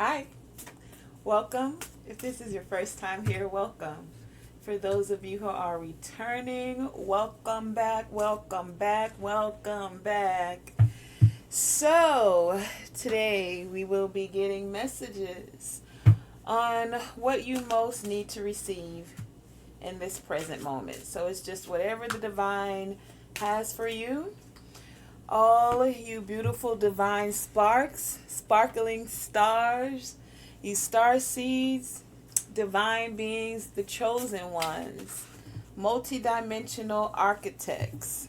Hi, welcome. If this is your first time here, welcome. For those of you who are returning, welcome back, welcome back, welcome back. So, today we will be getting messages on what you most need to receive in this present moment. So, it's just whatever the divine has for you. All you beautiful divine sparks, sparkling stars, you star seeds, divine beings, the chosen ones, multidimensional architects,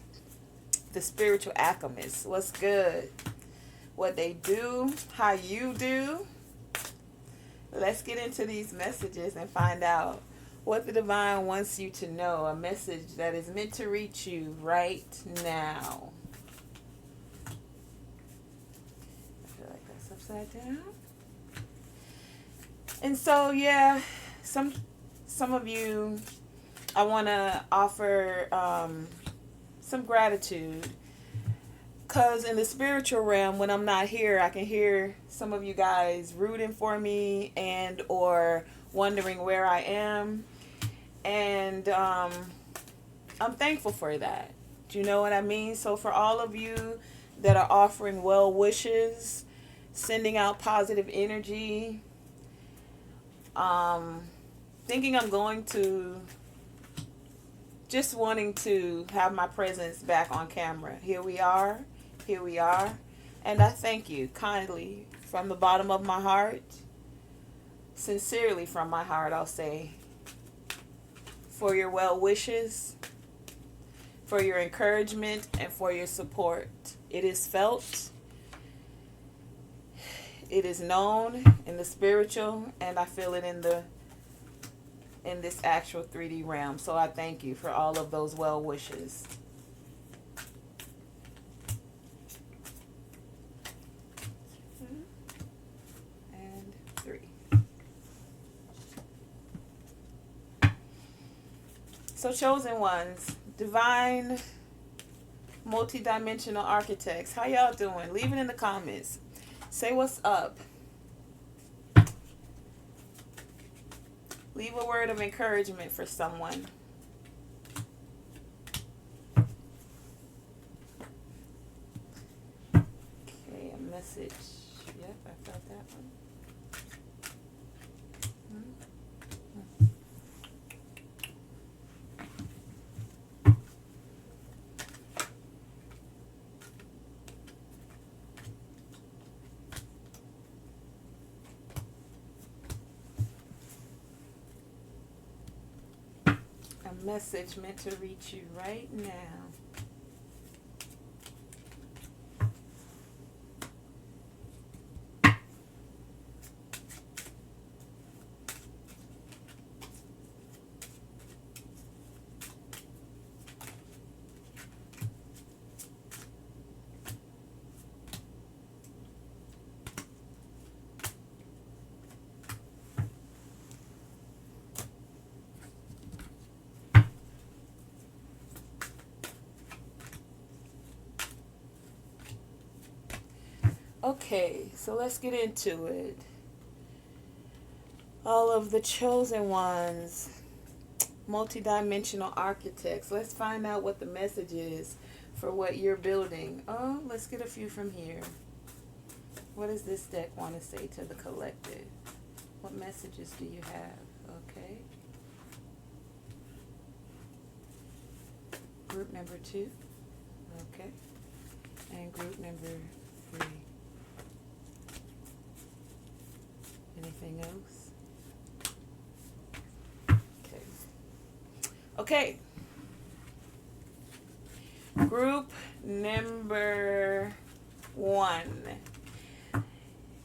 the spiritual alchemists. What's good? What they do, how you do. Let's get into these messages and find out what the divine wants you to know. A message that is meant to reach you right now. Upside down. And so some of you, I want to offer some gratitude, because in the spiritual realm, when I'm not here, I can hear some of you guys rooting for me and or wondering where I am, and I'm thankful for that. Do you know what I mean? So for all of you that are offering well wishes, sending out positive energy, thinking I'm going to, just wanting to have my presence back on camera. Here we are, and I thank you kindly from the bottom of my heart, sincerely from my heart, I'll say, for your well wishes, for your encouragement, and for your support. It is felt. It is known in the spiritual, and I feel it in this actual 3D realm. So I thank you for all of those well wishes. And 3. So chosen ones, divine, multidimensional architects, how y'all doing? Leave it in the comments. Say what's up. Leave a word of encouragement for someone. Okay, a message. Yep, I felt that one. Message meant to reach you right now. Okay, so let's get into it. All of the chosen ones, multidimensional architects. Let's find out what the message is for what you're building. Oh, let's get a few from here. What does this deck want to say to the collective? What messages do you have? Okay. Group number 2. Okay. And group number 3. Anything else? Okay. Group number 1.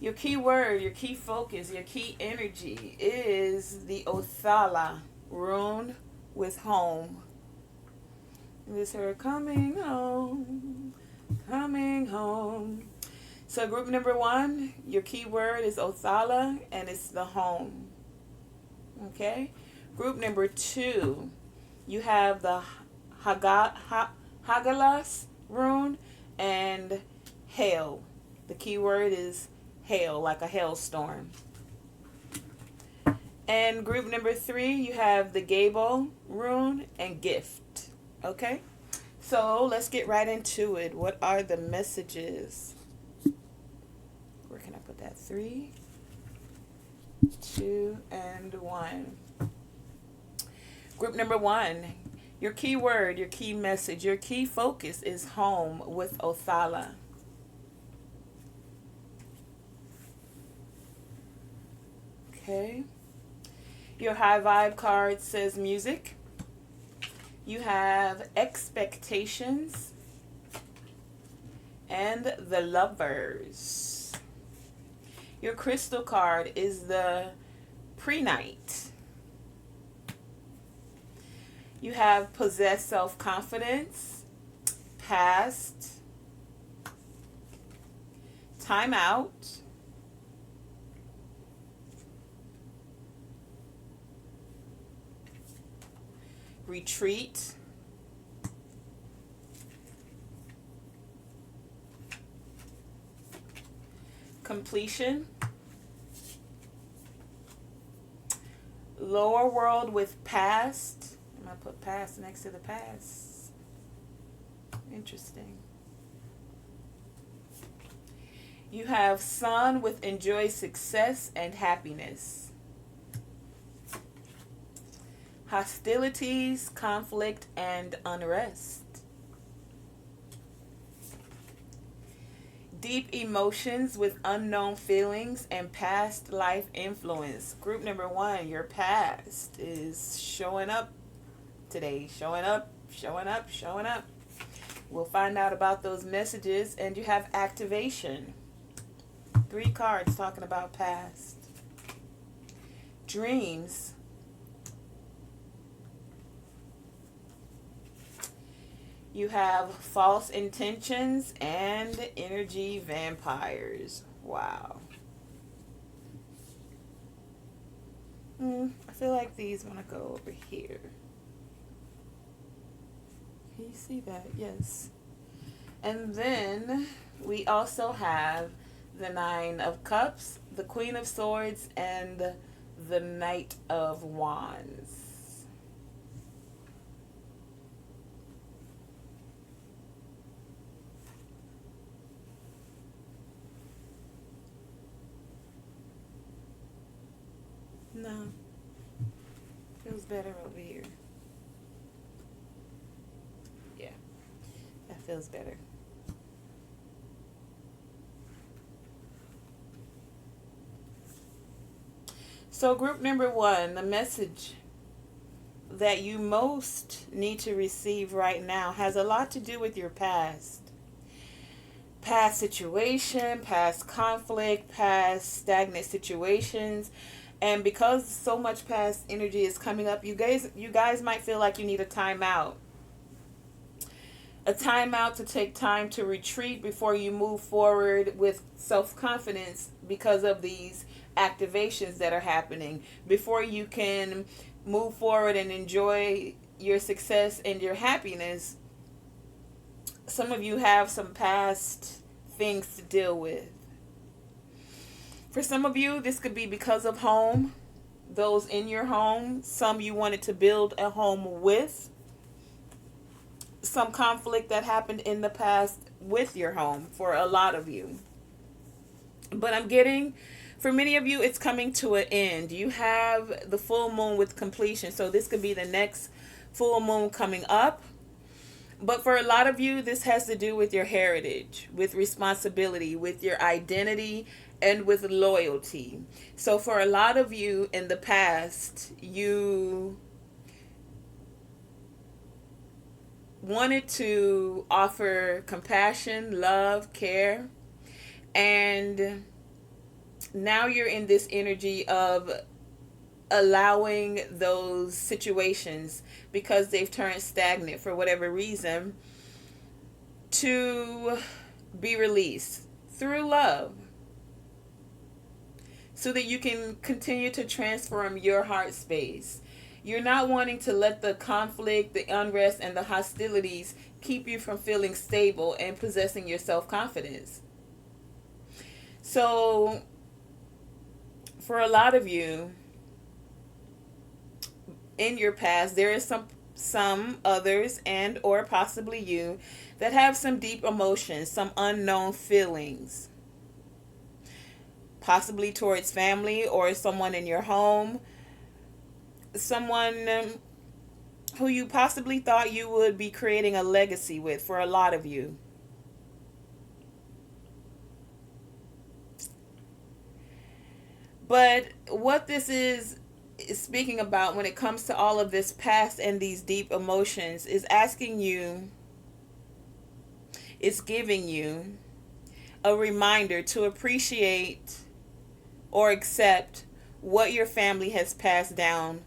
Your key word, your key focus, your key energy is the Othala rune with home. It is her coming home, coming home. So group number 1, your key word is Othala, and it's the home. Okay? Group number 2, you have the Hagalas rune and hail. The key word is hail, like a hailstorm. And group number 3, you have the Gable rune and gift. Okay? So let's get right into it. What are the messages? Where can I put that? 3, 2, and 1. Group number 1, your key word, your key message, your key focus is home with Othala. Okay. Your high vibe card says music. You have expectations and the lovers. Your crystal card is the pre-night. You have possess self-confidence, past, time out, retreat, completion, lower world with past. I'm going to put past next to the past. Interesting. You have sun with enjoy success and happiness. Hostilities, conflict, and unrest. Deep emotions with unknown feelings and past life influence. Group number 1, your past is showing up today. Showing up, showing up, showing up. We'll find out about those messages. And you have activation. 3 cards talking about past. Dreams. You have false intentions and energy vampires. Wow. I feel like these want to go over here. Can you see that? Yes. And then we also have the 9 of Cups, the Queen of Swords, and the Knight of Wands. No. Feels better over here. Yeah. That feels better. So group number 1, the message that you most need to receive right now has a lot to do with your past. Past situation, past conflict, past stagnant situations. And because so much past energy is coming up, you guys might feel like you need a timeout. A timeout to take time to retreat before you move forward with self-confidence because of these activations that are happening. Before you can move forward and enjoy your success and your happiness, some of you have some past things to deal with. For some of you, this could be because of home, those in your home. Some you wanted to build a home with. Some conflict that happened in the past with your home for a lot of you. But I'm getting, for many of you, it's coming to an end. You have the full moon with completion. So this could be the next full moon coming up. But for a lot of you, this has to do with your heritage, with responsibility, with your identity, and with loyalty. So for a lot of you in the past, you wanted to offer compassion, love, care, and now you're in this energy of allowing those situations, because they've turned stagnant for whatever reason, to be released through love, so that you can continue to transform your heart space. You're not wanting to let the conflict, the unrest, and the hostilities keep you from feeling stable and possessing your self-confidence. So for a lot of you in your past, there is some others and or possibly you that have some deep emotions, some unknown feelings, possibly towards family or someone in your home, someone who you possibly thought you would be creating a legacy with for a lot of you. But what this is speaking about when it comes to all of this past and these deep emotions is asking you, it's giving you a reminder to appreciate or accept what your family has passed down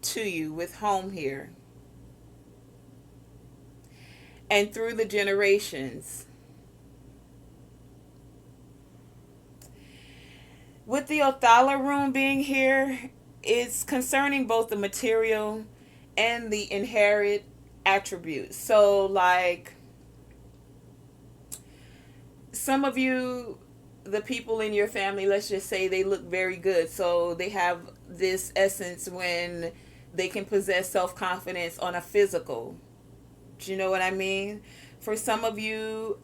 to you with home here and through the generations. With the Othala room being here, it's concerning both the material and the inherent attributes. So, like, some of you, the people in your family, let's just say they look very good. So, they have this essence when they can possess self confidence on a physical. Do you know what I mean? For some of you,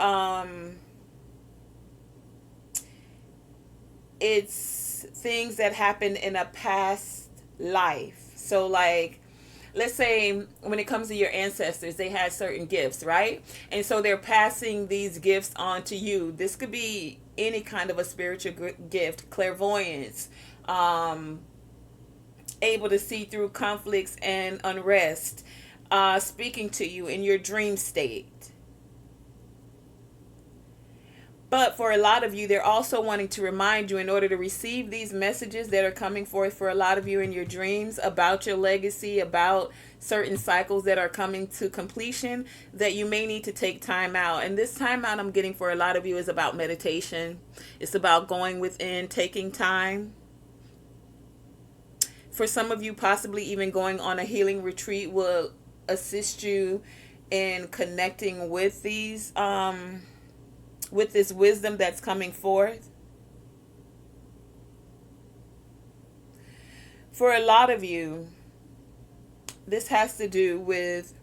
it's things that happened in a past life. So, like, let's say when it comes to your ancestors, they had certain gifts, right? And so they're passing these gifts on to you. This could be any kind of a spiritual gift, clairvoyance, able to see through conflicts and unrest, speaking to you in your dream state. But for a lot of you, they're also wanting to remind you, in order to receive these messages that are coming forth for a lot of you in your dreams about your legacy, about certain cycles that are coming to completion, that you may need to take time out. And this time out I'm getting for a lot of you is about meditation. It's about going within, taking time. For some of you, possibly even going on a healing retreat will assist you in connecting with these with this wisdom that's coming forth. For a lot of you, this has to do with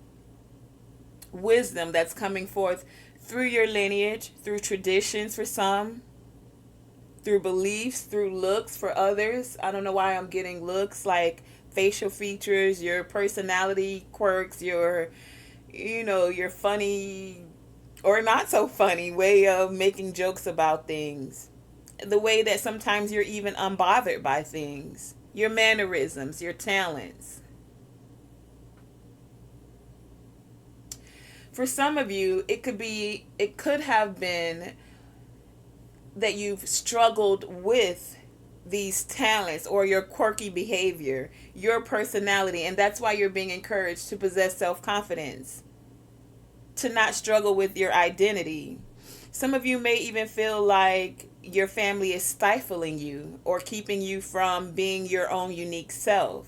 wisdom that's coming forth through your lineage, through traditions for some, through beliefs, through looks for others. I don't know why I'm getting looks, like facial features, your personality quirks, your funny or not so funny way of making jokes about things. The way that sometimes you're even unbothered by things. Your mannerisms, your talents. For some of you, it could have been that you've struggled with these talents or your quirky behavior, your personality, and that's why you're being encouraged to possess self-confidence, to not struggle with your identity. Some of you may even feel like your family is stifling you or keeping you from being your own unique self.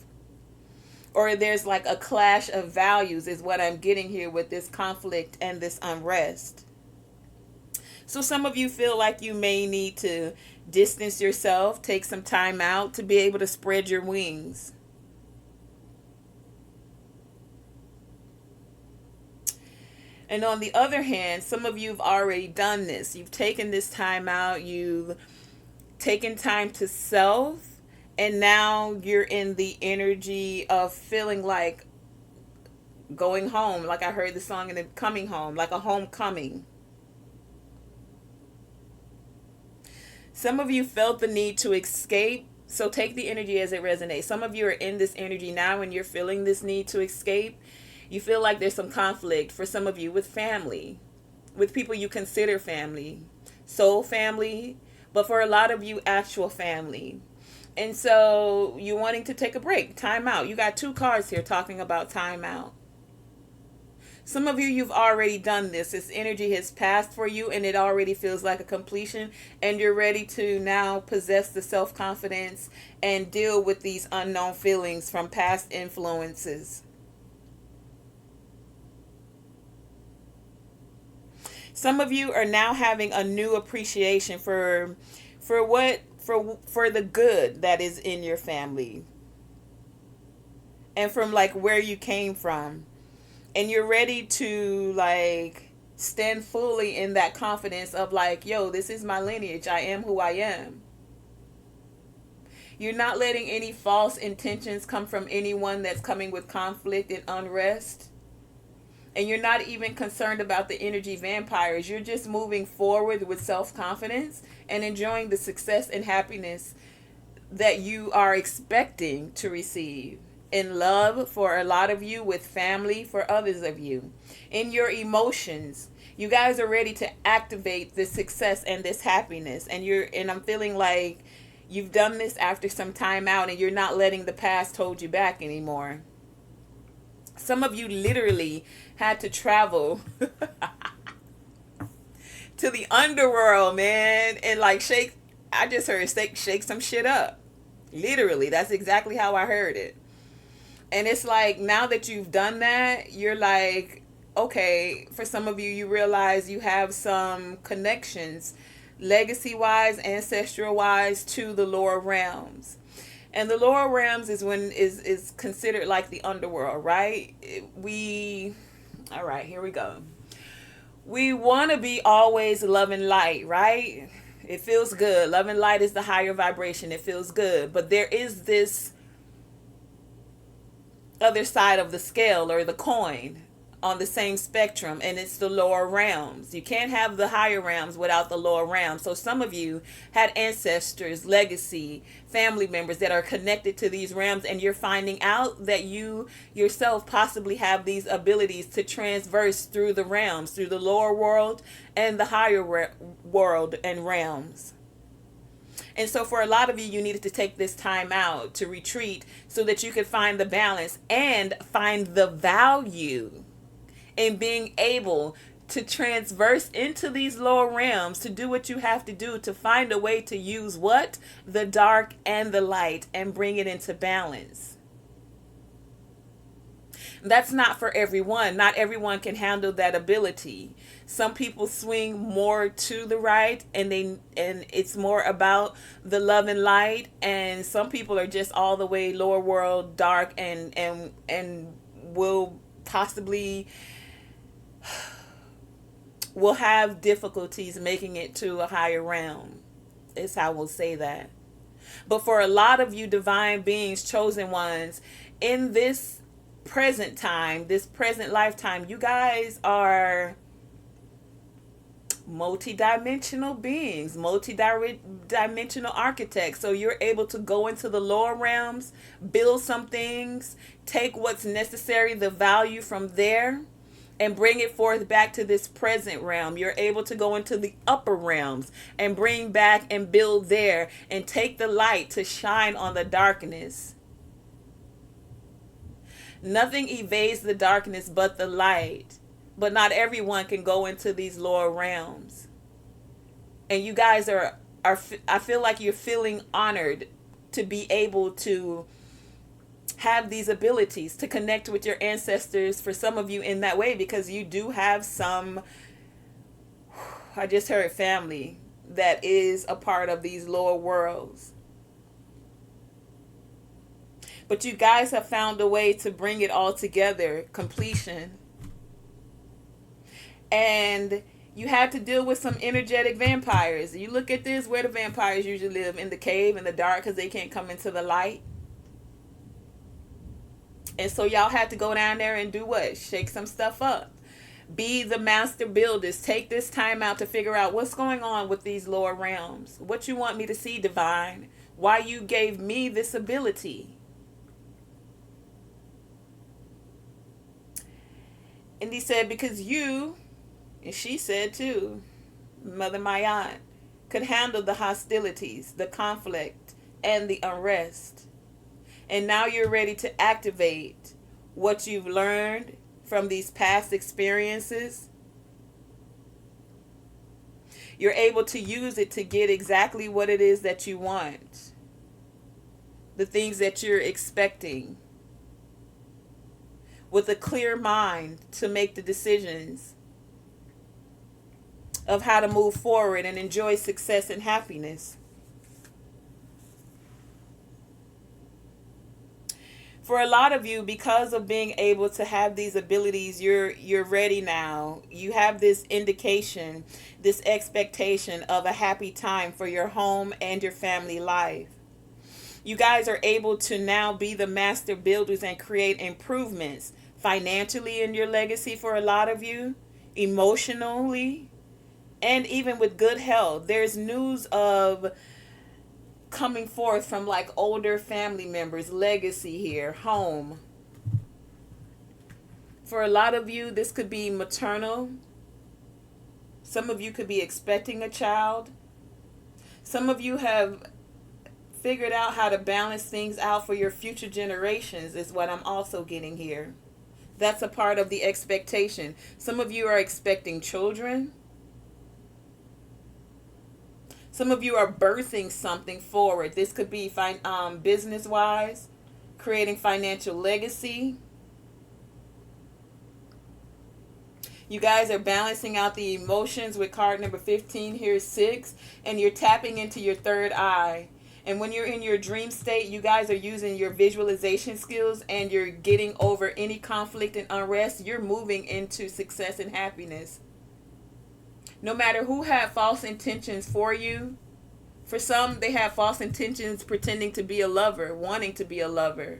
Or there's like a clash of values is what I'm getting here with this conflict and this unrest. So some of you feel like you may need to distance yourself, take some time out to be able to spread your wings. And on the other hand, some of you have already done this. You've taken this time out. You've taken time to self. And now you're in the energy of feeling like going home. Like I heard the song and then coming home. Like a homecoming. Some of you felt the need to escape. So take the energy as it resonates. Some of you are in this energy now and you're feeling this need to escape. You feel like there's some conflict for some of you with family, with people you consider family, soul family, but for a lot of you, actual family. And so you're wanting to take a break, time out. You got 2 cards here talking about time out. Some of you, you've already done this. This energy has passed for you and it already feels like a completion. And you're ready to now possess the self-confidence and deal with these unknown feelings from past influences. Some of you are now having a new appreciation for for what for the good that is in your family, and from like where you came from, and you're ready to like stand fully in that confidence of like, yo, this is my lineage, I am who I am. You're not letting any false intentions come from anyone that's coming with conflict and unrest. And you're not even concerned about the energy vampires. You're just moving forward with self-confidence and enjoying the success and happiness that you are expecting to receive. In love for a lot of you, with family for others of you. In your emotions, you guys are ready to activate this success and this happiness. And I'm feeling like you've done this after some time out, and you're not letting the past hold you back anymore. Some of you literally had to travel to the underworld, man, and like shake. I just heard shake some shit up. Literally, that's exactly how I heard it. And it's like, now that you've done that, you're like, okay, for some of you, you realize you have some connections, legacy wise, ancestral wise, to the lower realms. And the lower realms is when is considered like the underworld, right? All right, here we go. We want to be always love and light, right? It feels good. Love and light is the higher vibration. It feels good. But there is this other side of the scale or the coin on the same spectrum, and it's the lower realms. You can't have the higher realms without the lower realms. So some of you had ancestors, legacy, family members that are connected to these realms, and you're finding out that you yourself possibly have these abilities to transverse through the realms, through the lower world and the higher world and realms. And so for a lot of you, you needed to take this time out to retreat so that you could find the balance and find the value in being able to transverse into these lower realms, to do what you have to do, to find a way to use what? The dark and the light, and bring it into balance. That's not for everyone. Not everyone can handle that ability. Some people swing more to the right, and it's more about the love and light, and some people are just all the way lower world, dark, and will possibly will have difficulties making it to a higher realm. Is how we'll say that. But for a lot of you divine beings, chosen ones, in this present time, this present lifetime, you guys are multi-dimensional beings, multi-dimensional architects. So you're able to go into the lower realms, build some things, take what's necessary, the value from there, and bring it forth back to this present realm. You're able to go into the upper realms and bring back and build there, and take the light to shine on the darkness. Nothing evades the darkness but the light. But not everyone can go into these lower realms. And you guys are I feel like you're feeling honored to be able to have these abilities to connect with your ancestors, for some of you in that way, because you do have some, I just heard family that is a part of these lower worlds. But you guys have found a way to bring it all together, completion. And you had to deal with some energetic vampires. You look at this, where the vampires usually live, in the cave, in the dark, because they can't come into the light. And so y'all had to go down there and do what? Shake some stuff up. Be the master builders. Take this time out to figure out what's going on with these lower realms. What you want me to see, divine. Why you gave me this ability. And he said, because you, and she said too, Mother Mayan, could handle the hostilities, the conflict, and the unrest. And now you're ready to activate what you've learned from these past experiences. You're able to use it to get exactly what it is that you want. The things that you're expecting. With a clear mind to make the decisions of how to move forward and enjoy success and happiness. For a lot of you, because of being able to have these abilities, you're ready now. You have this indication, this expectation of a happy time for your home and your family life. You guys are able to now be the master builders and create improvements financially in your legacy for a lot of you, emotionally, and even with good health. There's news of coming forth from like older family members, legacy here, home. For a lot of you, this could be maternal. Some of you could be expecting a child. Some of you have figured out how to balance things out for your future generations, is what I'm also getting here. That's a part of the expectation. Some of you are expecting children. Some of you are birthing something forward. This could be business-wise, creating financial legacy. You guys are balancing out the emotions with card number 15. Here's 6. And you're tapping into your third eye. And when you're in your dream state, you guys are using your visualization skills and you're getting over any conflict and unrest. You're moving into success and happiness. No matter who had false intentions for you, for some, they had false intentions pretending to be a lover, wanting to be a lover.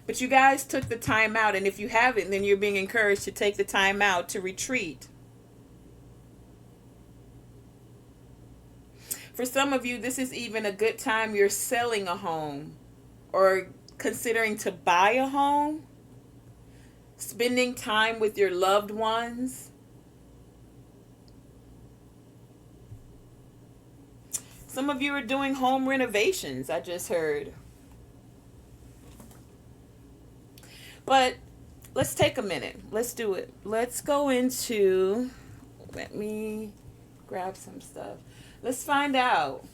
But you guys took the time out, and if you haven't, then you're being encouraged to take the time out to retreat. For some of you, this is even a good time you're selling a home or considering to buy a home. Spending time with your loved ones. Some of you are doing home renovations, I just heard. But let's take a minute. Let's do it. Let's go into, let me grab some stuff. Let's find out.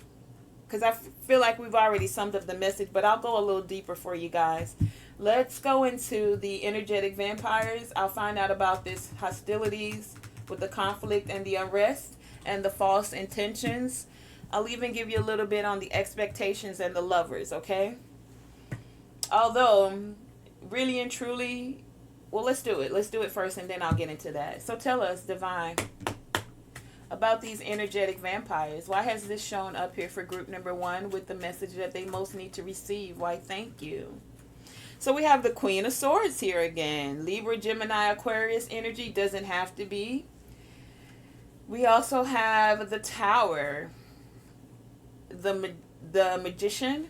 Because I feel like we've already summed up the message, but I'll go a little deeper for you guys. Let's go into the energetic vampires. I'll find out about this hostilities with the conflict and the unrest and the false intentions. I'll even give you a little bit on the expectations and the lovers, okay? Although, really and truly, well, let's do it. Let's do it first and then I'll get into that. So tell us, Divine, about these energetic vampires. Why has this shown up here for group number 1 with the message that they most need to receive? Why, thank you. So we have the Queen of Swords here again. Libra, Gemini, Aquarius energy, doesn't have to be. We also have the Tower, the Magician,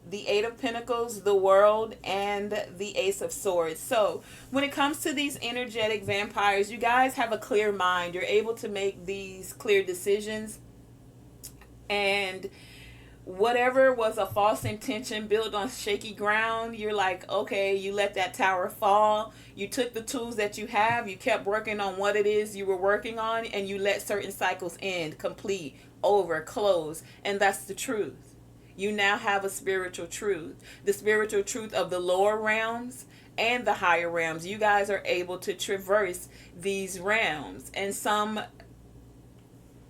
the Eight of Pentacles, the World, and the Ace of Swords. So when it comes to these energetic vampires, you guys have a clear mind. You're able to make these clear decisions, and whatever was a false intention built on shaky ground, you're like, okay, you let that tower fall. You took the tools that you have, you kept working on what it is you were working on, and you let certain cycles end, complete, over, close. And that's the truth. You now have a spiritual truth. The spiritual truth of the lower realms and the higher realms. You guys are able to traverse these realms. And some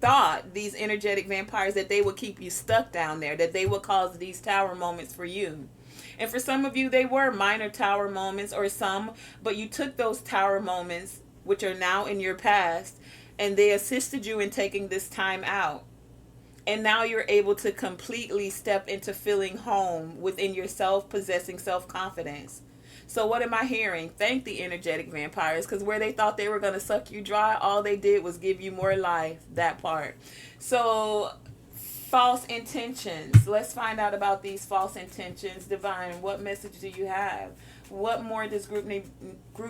thought, these energetic vampires, that they would keep you stuck down there, that they would cause these tower moments for you. And for some of you, they were minor tower moments, or some, but you took those tower moments, which are now in your past, and they assisted you in taking this time out. And now you're able to completely step into feeling home within yourself, possessing self-confidence. So what am I hearing? Thank the energetic vampires, because where they thought they were going to suck you dry, all they did was give you more life, that part. So false intentions. Let's find out about these false intentions. Divine, what message do you have? What more does group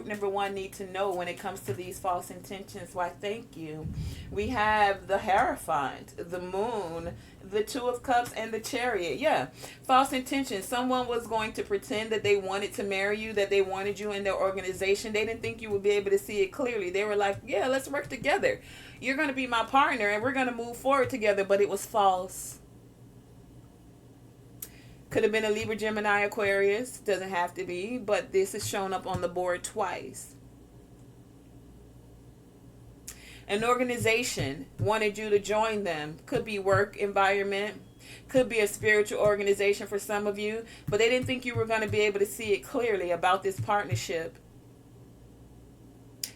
number 1 need to know when it comes to these false intentions? Why, thank you. We have the Hierophant, the Moon, the Two of Cups, and the Chariot. Yeah, false intentions. Someone was going to pretend that they wanted to marry you, that they wanted you in their organization. They didn't think you would be able to see it clearly. They were like, yeah, let's work together. You're going to be my partner, and we're going to move forward together. But it was false. Could have been a Libra, Gemini, Aquarius. Doesn't have to be. But this is shown up on the board twice. An organization wanted you to join them. Could be work environment. Could be a spiritual organization for some of you, but they didn't think you were going to be able to see it clearly about this partnership.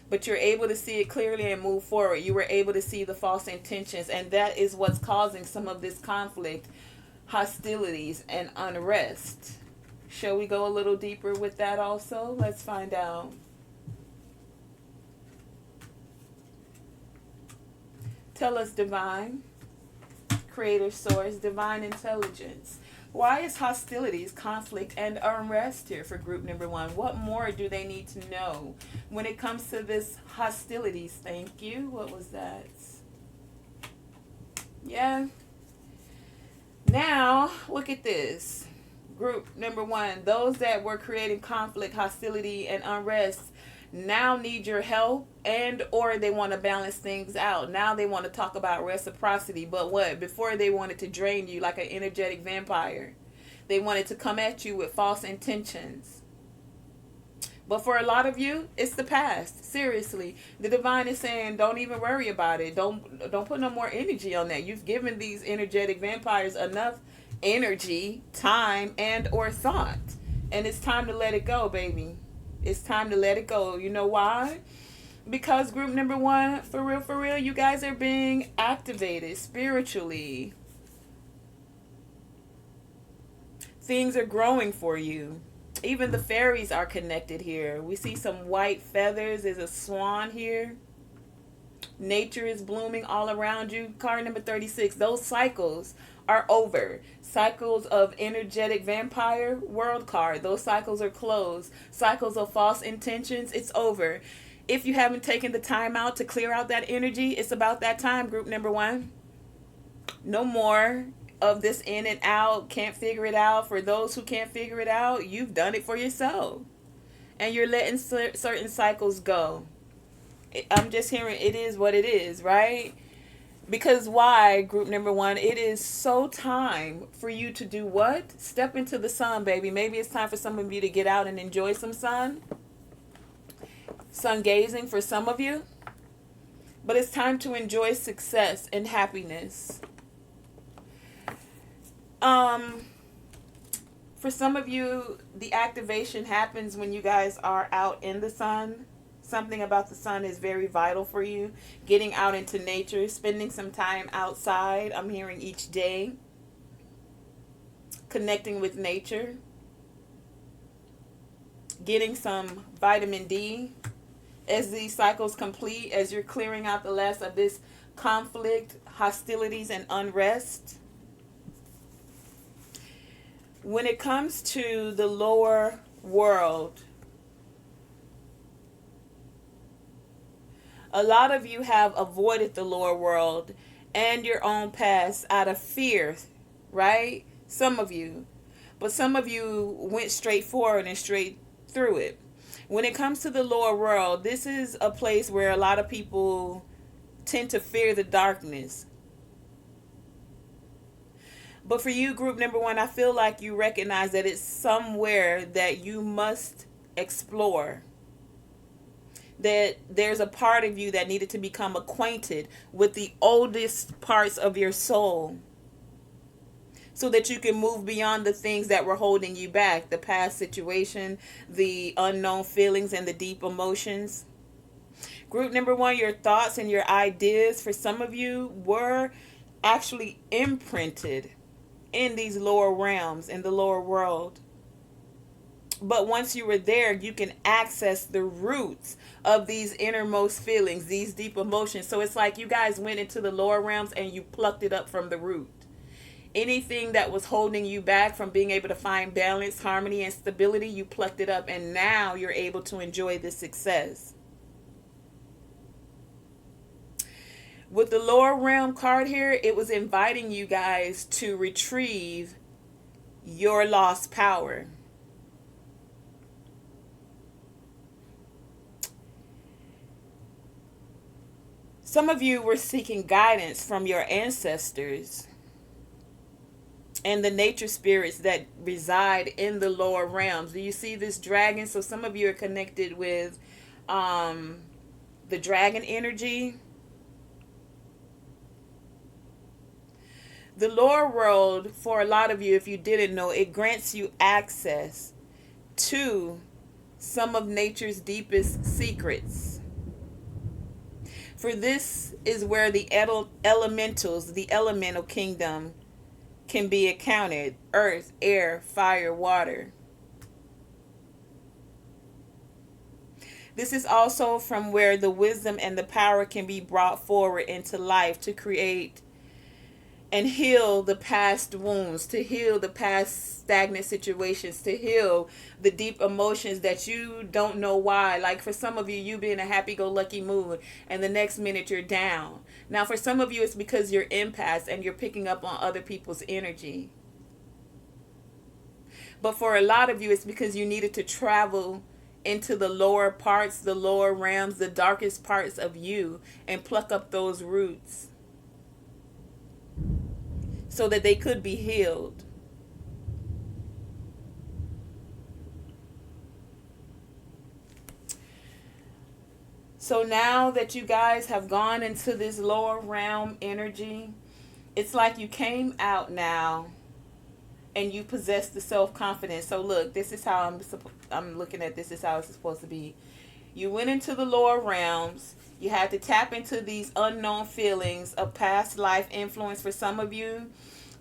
But you're able to see it clearly and move forward. You were able to see the false intentions, and that is what's causing some of this conflict, hostilities, and unrest. Shall we go a little deeper with that also? Let's find out. Tell us, divine, creator, source, divine intelligence. Why is hostilities, conflict, and unrest here for group number 1? What more do they need to know when it comes to this hostilities? Thank you. What was that? Yeah. Now, look at this. Group number 1, those that were creating conflict, hostility, and unrest now need your help, and or they want to balance things out. Now they want to talk about reciprocity, but what? Before they wanted to drain you like an energetic vampire. They wanted to come at you with false intentions. But for a lot of you, it's the past. Seriously. The divine is saying, don't even worry about it. Don't put no more energy on that. You've given these energetic vampires enough energy, time, and or thought. And it's time to let it go, baby. It's time to let it go. You know why? Because group number 1, for real, you guys are being activated spiritually. Things are growing for you. Even the fairies are connected here. We see some white feathers. There's a swan here. Nature is blooming all around you. Card number 36. Those cycles are over. Cycles of energetic vampire world card. Those cycles are closed. Cycles of false intentions. It's over. If you haven't taken the time out to clear out that energy, it's about that time, group number 1. No more of this in and out. Can't figure it out. For those who can't figure it out, you've done it for yourself. And you're letting certain cycles go. I'm just hearing it is what it is, right? Because why, group number 1, it is so time for you to do what? Step into the sun, baby. Maybe it's time for some of you to get out and enjoy some sun. Sun gazing for some of you. But it's time to enjoy success and happiness. For some of you, the activation happens when you guys are out in the sun. Something about the sun is very vital for you. Getting out into nature, spending some time outside. I'm hearing each day. Connecting with nature. Getting some vitamin D. As these cycles complete, as you're clearing out the last of this conflict, hostilities, and unrest. When it comes to the lower world, a lot of you have avoided the lower world and your own past out of fear, right? Some of you. But some of you went straight forward and straight through it. When it comes to the lower world, this is a place where a lot of people tend to fear the darkness. But for you, group number 1, I feel like you recognize that it's somewhere that you must explore. That there's a part of you that needed to become acquainted with the oldest parts of your soul, so that you can move beyond the things that were holding you back, the past situation, the unknown feelings, and the deep emotions. Group number 1, your thoughts and your ideas for some of you were actually imprinted in these lower realms, in the lower world. But once you were there, you can access the roots of these innermost feelings, these deep emotions. So it's like you guys went into the lower realms and you plucked it up from the root. Anything that was holding you back from being able to find balance, harmony, and stability, you plucked it up, and now you're able to enjoy the success. With the lower realm card here, it was inviting you guys to retrieve your lost power. Some of you were seeking guidance from your ancestors and the nature spirits that reside in the lower realms. Do you see this dragon? So some of you are connected with the dragon energy. The lower world, for a lot of you, if you didn't know, it grants you access to some of nature's deepest secrets. For this is where the elementals, the elemental kingdom, can be accounted: earth, air, fire, water. This is also from where the wisdom and the power can be brought forward into life to create and heal the past wounds, to heal the past stagnant situations, to heal the deep emotions that you don't know why. Like for some of you, you be in a happy-go-lucky mood and the next minute you're down. Now for some of you, it's because you're empaths and you're picking up on other people's energy. But for a lot of you, it's because you needed to travel into the lower parts, the lower realms, the darkest parts of you, and pluck up those roots so that they could be healed. So now that you guys have gone into this lower realm energy, it's like you came out now and you possess the self-confidence. So look, this is how I'm looking at this. Is how it's supposed to be. You went into the lower realms. You had to tap into these unknown feelings of past life influence for some of you.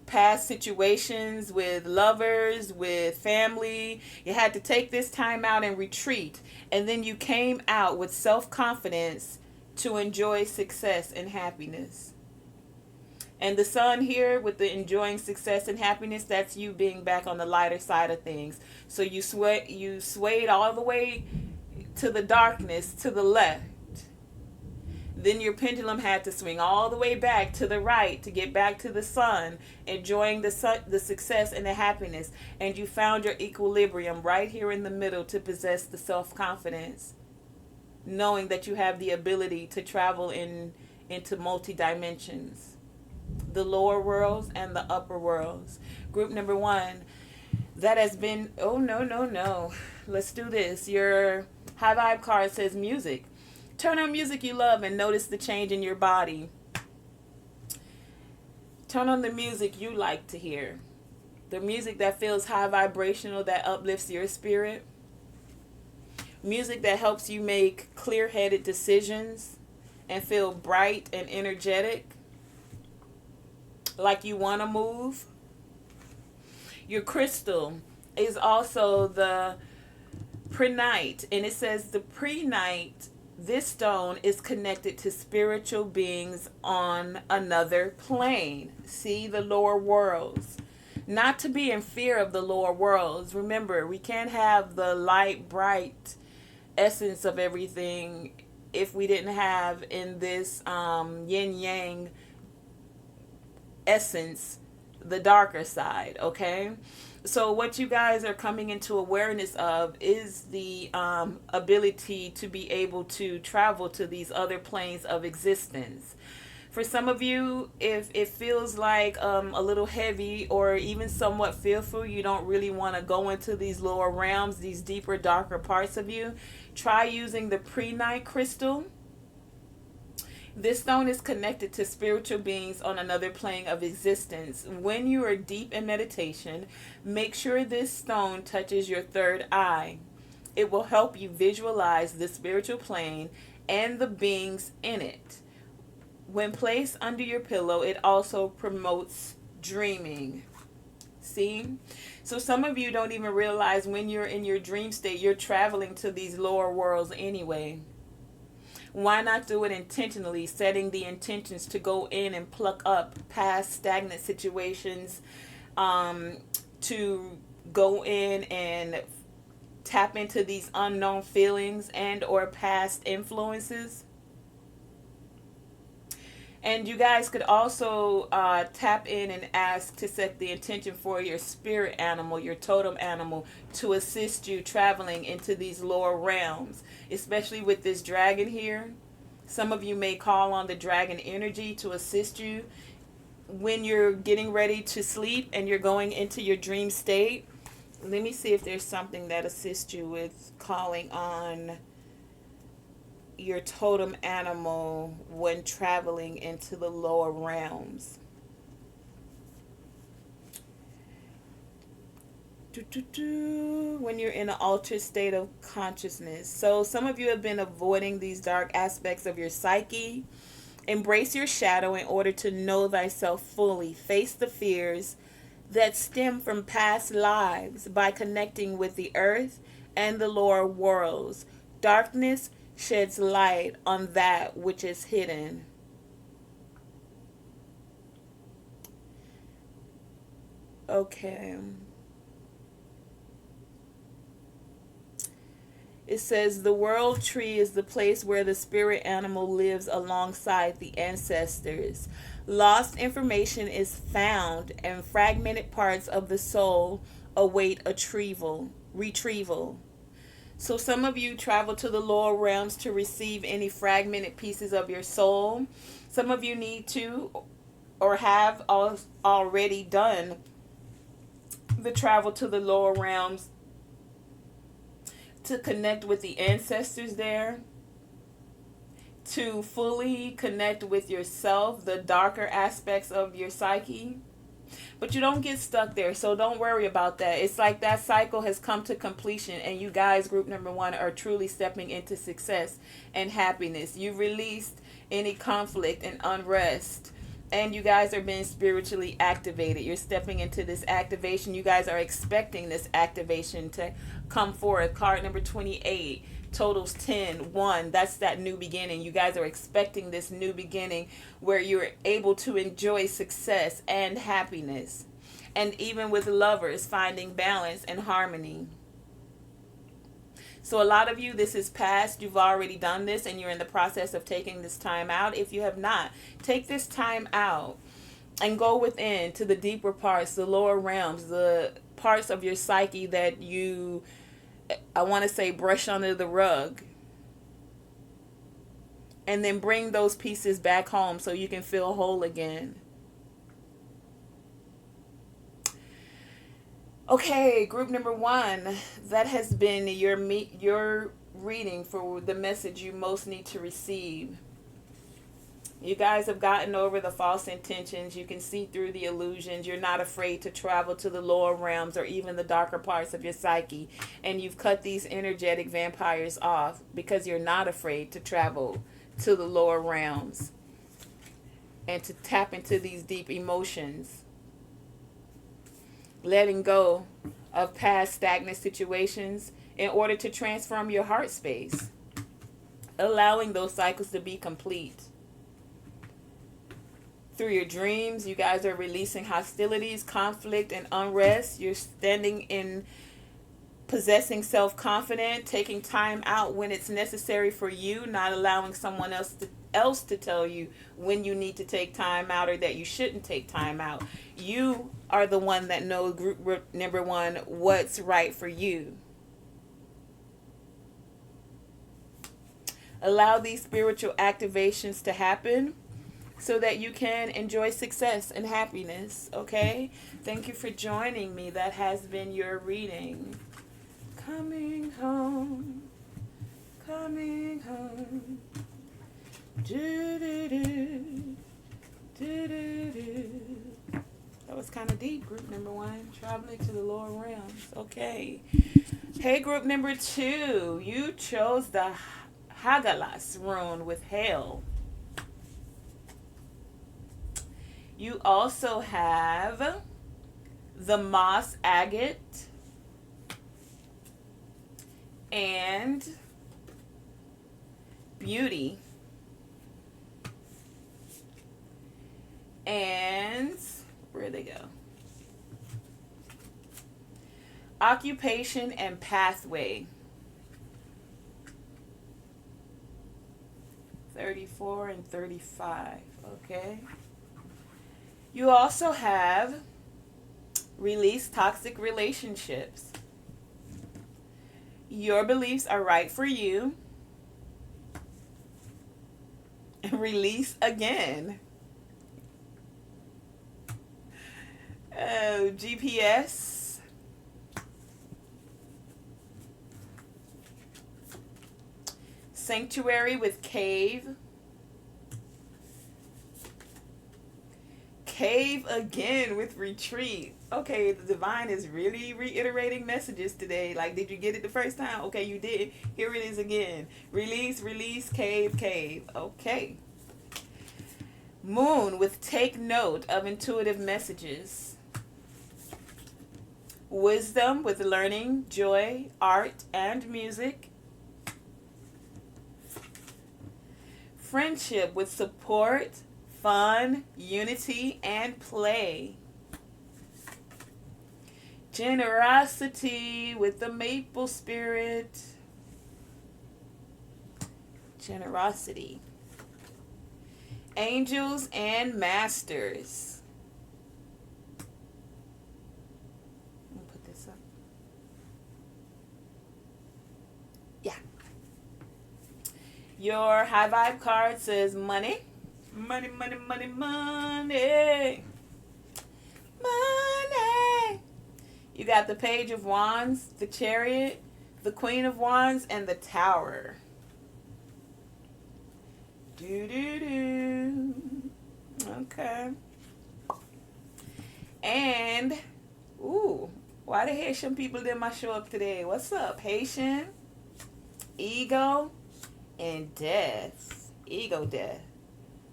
Past situations with lovers, with family. You had to take this time out and retreat. And then you came out with self-confidence to enjoy success and happiness. And the sun here with the enjoying success and happiness, that's you being back on the lighter side of things. So you swayed all the way to the darkness, to the left. Then your pendulum had to swing all the way back to the right to get back to the sun, enjoying the success and the happiness. And you found your equilibrium right here in the middle to possess the self-confidence, knowing that you have the ability to travel into multi-dimensions, the lower worlds and the upper worlds. Group number 1, that has been, oh, no. Let's do this. Your high vibe card says music. Turn on music you love and notice the change in your body. Turn on the music you like to hear. The music that feels high vibrational, that uplifts your spirit. Music that helps you make clear-headed decisions and feel bright and energetic, like you want to move. Your crystal is also the prehnite, and it says the prehnite, this stone is connected to spiritual beings on another plane. See, the lower worlds. Not to be in fear of the lower worlds. Remember, we can't have the light, bright essence of everything if we didn't have in this yin-yang essence the darker side, okay? So what you guys are coming into awareness of is the ability to be able to travel to these other planes of existence. For some of you, if it feels like a little heavy or even somewhat fearful, you don't really want to go into these lower realms, these deeper, darker parts of you, try using the prehnite crystal. This stone is connected to spiritual beings on another plane of existence. When you are deep in meditation, make sure this stone touches your third eye. It will help you visualize the spiritual plane and the beings in it. When placed under your pillow, it also promotes dreaming. See? So some of you don't even realize when you're in your dream state, you're traveling to these lower worlds anyway. Why not do it intentionally, setting the intentions to go in and pluck up past stagnant situations, to go in and tap into these unknown feelings and or past influences. And you guys could also tap in and ask to set the intention for your spirit animal, your totem animal, to assist you traveling into these lower realms, especially with this dragon here. Some of you may call on the dragon energy to assist you when you're getting ready to sleep and you're going into your dream state. Let me see if there's something that assists you with calling on your totem animal when traveling into the lower realms. When you're in an altered state of consciousness. So some of you have been avoiding these dark aspects of your psyche. Embrace your shadow in order to know thyself fully. Face the fears that stem from past lives by connecting with the earth and the lower worlds. Darkness sheds light on that which is hidden. Okay. It says the world tree is the place where the spirit animal lives alongside the ancestors. Lost information is found, and fragmented parts of the soul await retrieval. So some of you travel to the lower realms to receive any fragmented pieces of your soul. Some of you need to or have already done the travel to the lower realms to connect with the ancestors there, to fully connect with yourself, the darker aspects of your psyche. But you don't get stuck there, so don't worry about that. It's like that cycle has come to completion, and you guys, group number 1, are truly stepping into success and happiness. You've released any conflict and unrest, and you guys are being spiritually activated. You're stepping into this activation. You guys are expecting this activation to come forth. Card number 28 totals 10, 1. That's that new beginning. You guys are expecting this new beginning where you're able to enjoy success and happiness. And even with lovers, finding balance and harmony. So a lot of you, this is past. You've already done this and you're in the process of taking this time out. If you have not, take this time out and go within to the deeper parts, the lower realms, the parts of your psyche that you, I want to say, brush under the rug. And then bring those pieces back home so you can feel whole again. Okay, group number 1, that has been your reading for the message you most need to receive. You guys have gotten over the false intentions. You can see through the illusions. You're not afraid to travel to the lower realms or even the darker parts of your psyche. And you've cut these energetic vampires off because you're not afraid to travel to the lower realms and to tap into these deep emotions. Letting go of past stagnant situations in order to transform your heart space. Allowing those cycles to be complete. Through your dreams, you guys are releasing hostilities, conflict, and unrest. You're standing in possessing self-confidence, taking time out when it's necessary for you, not allowing someone else to tell you when you need to take time out or that you shouldn't take time out. You are the one that knows, group number 1, what's right for you. Allow these spiritual activations to happen so that you can enjoy success and happiness, okay? Thank you for joining me. That has been your reading. Coming home, coming home. Do-do-do, do-do-do. That was kind of deep, group number 1. Traveling to the lower realms. Okay. Hey, group number 2. You chose the Hagalas rune with hail. You also have the moss agate and beauty. And where'd they go? Occupation and pathway. 34 and 35. Okay. You also have release toxic relationships. Your beliefs are right for you. Release again. GPS. Sanctuary with cave. cave again with retreat. Okay, the divine is really reiterating messages today. Like, did you get it the first time? Okay, you did. Here it is again. Release, release, cave, cave. Okay. Moon with take note of intuitive messages. Wisdom with learning, joy, art, and music. Friendship with support, fun, unity, and play. Generosity with the maple spirit. Generosity. Angels and masters. Let me put this up. Yeah. Your high vibe card says money. Money, money, money, money. Money. You got the Page of Wands, the Chariot, the Queen of Wands, and the Tower. Do. Okay. And, ooh, why the Haitian people didn't I show up today? What's up, Haitian? Ego and death. Ego death.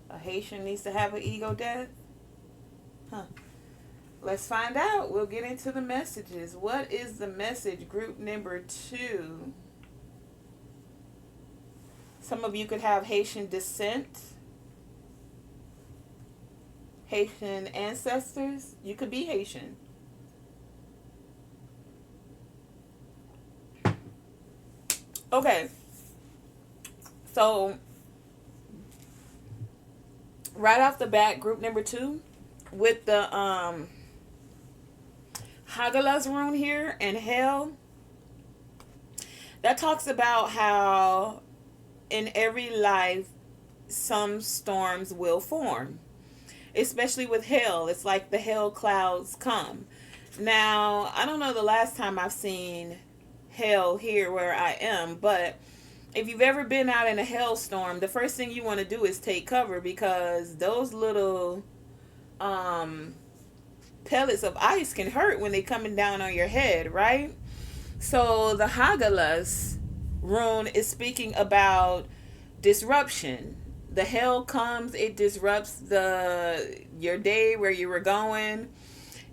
A Haitian needs to have an ego death? Huh. Let's find out. We'll get into the messages. What is the message, group number 2? Some of you could have Haitian descent. Haitian ancestors. You could be Haitian. Okay. So, right off the bat, group number 2, with the Hagalas rune here and hell, that talks about how in every life some storms will form, especially with hell. It's like the hell clouds come. Now, I don't know the last time I've seen hell here where I am, but if you've ever been out in a hailstorm, the first thing you want to do is take cover, because those little pellets of ice can hurt when they're coming down on your head, right? So the Hagalas rune is speaking about disruption. The hell comes, it disrupts your day, where you were going.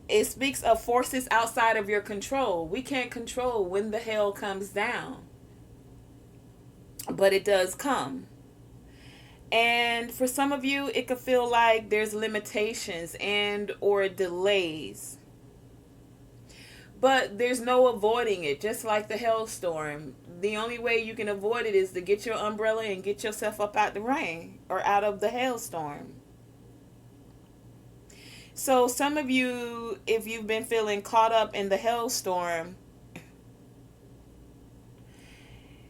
It speaks of forces outside of your control. We can't control when the hell comes down, but it does come. And for some of you, it could feel like there's limitations and or delays. But there's no avoiding it, just like the hailstorm. The only way you can avoid it is to get your umbrella and get yourself up out the rain or out of the hailstorm. So some of you, if you've been feeling caught up in the hailstorm,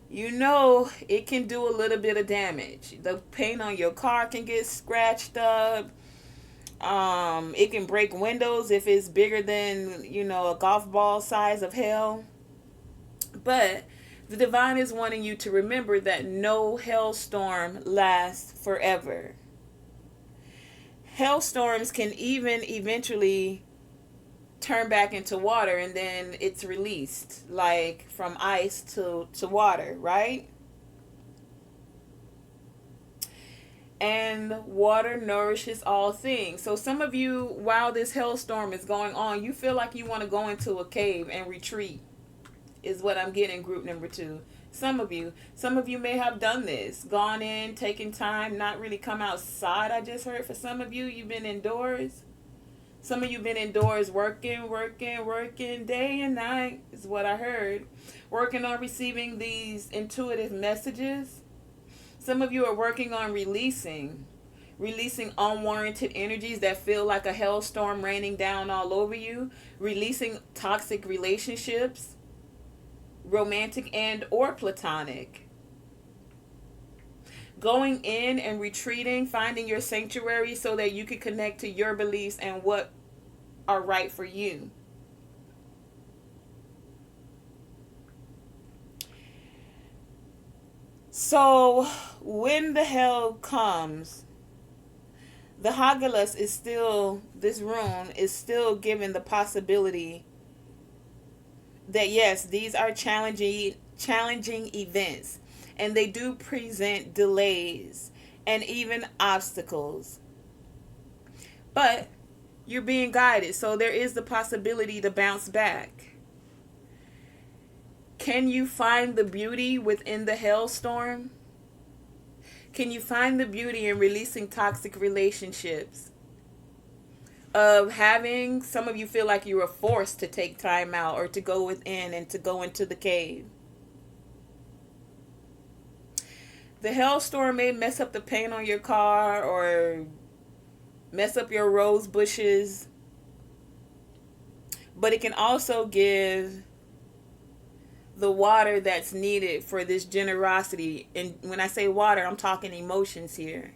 you know it can do a little bit of damage. The paint on your car can get scratched up. It can break windows if it's bigger than, a golf ball size of hail. But the divine is wanting you to remember that no hailstorm lasts forever. Hailstorms can even eventually turn back into water, and then it's released, like from ice to water, right? And water nourishes all things. So some of you, while this hailstorm is going on, you feel like you want to go into a cave and retreat, is what I'm getting, group number 2. Some of you may have done this, gone in, taken time, not really come outside. I just heard for some of you, you've been indoors. Some of you been indoors working day and night, is what I heard. Working on receiving these intuitive messages. Some of you are working on releasing unwarranted energies that feel like a hailstorm raining down all over you. Releasing toxic relationships, romantic and or platonic. Going in and retreating, finding your sanctuary so that you can connect to your beliefs and what are right for you. So when the hell comes, The Hagalus is still, this rune is still given the possibility that yes, these are challenging events, and they do present delays and even obstacles. But you're being guided, so there is the possibility to bounce back. Can you find the beauty within the hailstorm? Can you find the beauty in releasing toxic relationships? Of having, some of you feel like you were forced to take time out or to go within and to go into the cave. The hailstorm may mess up the paint on your car or mess up your rose bushes, but it can also give the water that's needed for this generosity. And when I say water, I'm talking emotions here.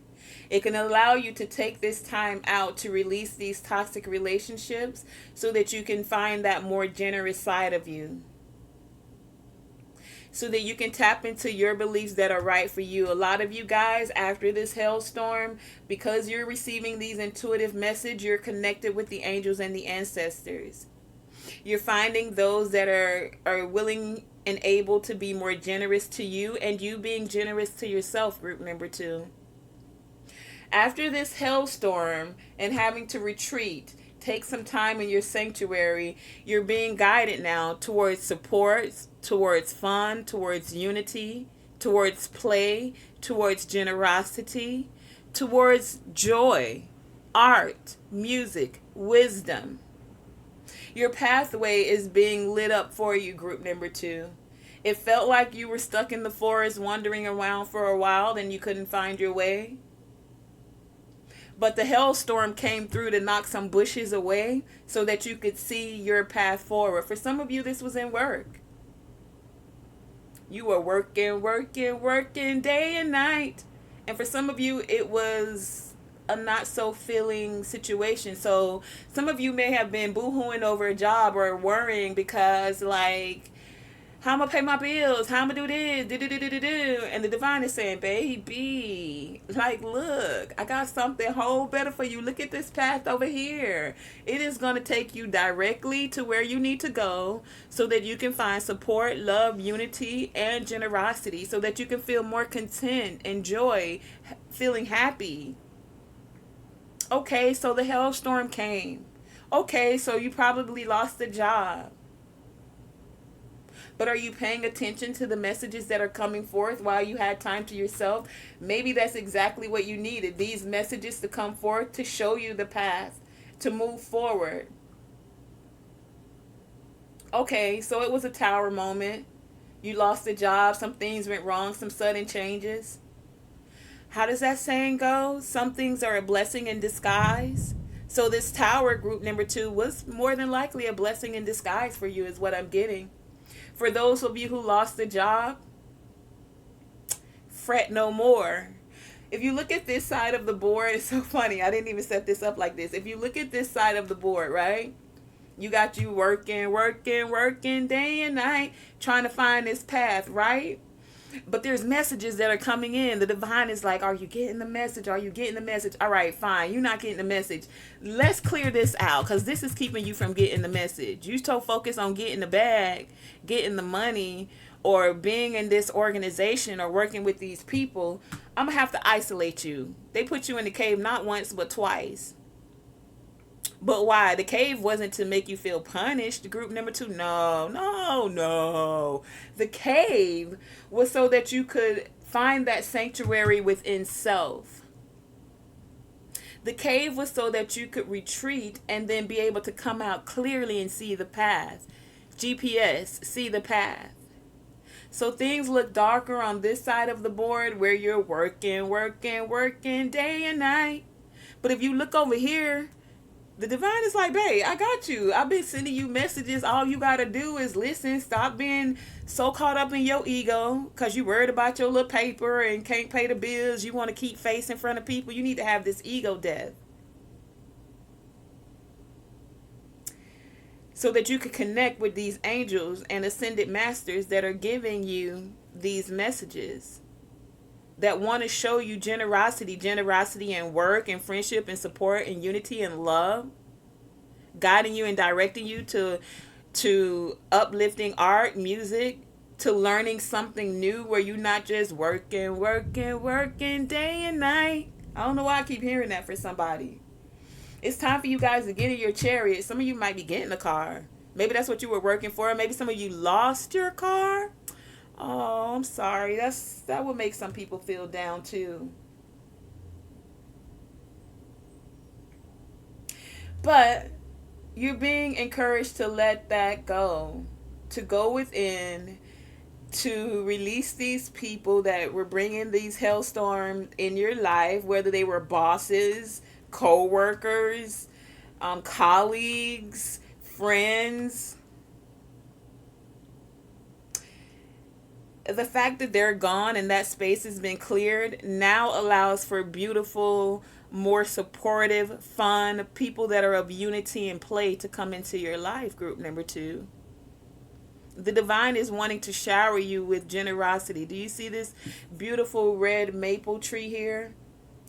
It can allow you to take this time out to release these toxic relationships so that you can find that more generous side of you. So that you can tap into your beliefs that are right for you. A lot of you guys, after this hailstorm, because you're receiving these intuitive messages, you're connected with the angels and the ancestors. You're finding those that are willing and able to be more generous to you, and you being generous to yourself, group number 2. After this hailstorm and having to retreat, take some time in your sanctuary, you're being guided now towards support, towards fun, towards unity, towards play, towards generosity, towards joy, art, music, wisdom. Your pathway is being lit up for you, group number 2. It felt like you were stuck in the forest wandering around for a while and you couldn't find your way. But the hailstorm came through to knock some bushes away so that you could see your path forward. For some of you, this was in work. You were working day and night. And for some of you, it was a not so feeling situation. So some of you may have been boo-hooing over a job or worrying because, like, how am I pay my bills? How am I do this? And the divine is saying, baby, like, look, I got something whole better for you. Look at this path over here. It is going to take you directly to where you need to go so that you can find support, love, unity, and generosity so that you can feel more content and joy, feeling happy. Okay, so the hailstorm came. Okay, so you probably lost the job. But are you paying attention to the messages that are coming forth while you had time to yourself? Maybe that's exactly what you needed. These messages to come forth to show you the path, to move forward. Okay, so it was a tower moment. You lost the job. Some things went wrong. Some sudden changes. How does that saying go? Some things are a blessing in disguise. So this tower, group number 2, was more than likely a blessing in disguise for you is what I'm getting. For those of you who lost the job, fret no more. If you look at this side of the board, it's so funny. I didn't even set this up like this. If you look at this side of the board, right? You got you working day and night trying to find this path, right? But there's messages that are coming in. The divine is like, are you getting the message? Are you getting the message? All right, fine. You're not getting the message. Let's clear this out because this is keeping you from getting the message. You so focused on getting the bag, getting the money, or being in this organization or working with these people. I'm going to have to isolate you. They put you in the cave not once but twice. But why? The cave wasn't to make you feel punished. Group number 2, no. The cave was so that you could find that sanctuary within self. The cave was so that you could retreat and then be able to come out clearly and see the path. GPS, see the path. So things look darker on this side of the board where you're working day and night. But if you look over here, the divine is like, babe, I got you. I've been sending you messages. All you got to do is listen. Stop being so caught up in your ego because you worried about your little paper and can't pay the bills. You want to keep face in front of people. You need to have this ego death so that you can connect with these angels and ascended masters that are giving you these messages. that want to show you generosity in work and friendship and support and unity and love, guiding you and directing you to uplifting art, music, to learning something new where you're not just working day and night. I don't know why I keep hearing that for somebody. It's time for you guys to get in your chariot. Some of you might be getting a car. Maybe that's what you were working for. Maybe some of you lost your car. Oh, I'm sorry. That would make some people feel down too. But you're being encouraged to let that go, to go within, to release these people that were bringing these hellstorms in your life, whether they were bosses, co-workers, colleagues, friends. The fact that they're gone and that space has been cleared now allows for beautiful, more supportive, fun people that are of unity and play to come into your life, group number 2. The divine is wanting to shower you with generosity. Do you see this beautiful red maple tree here?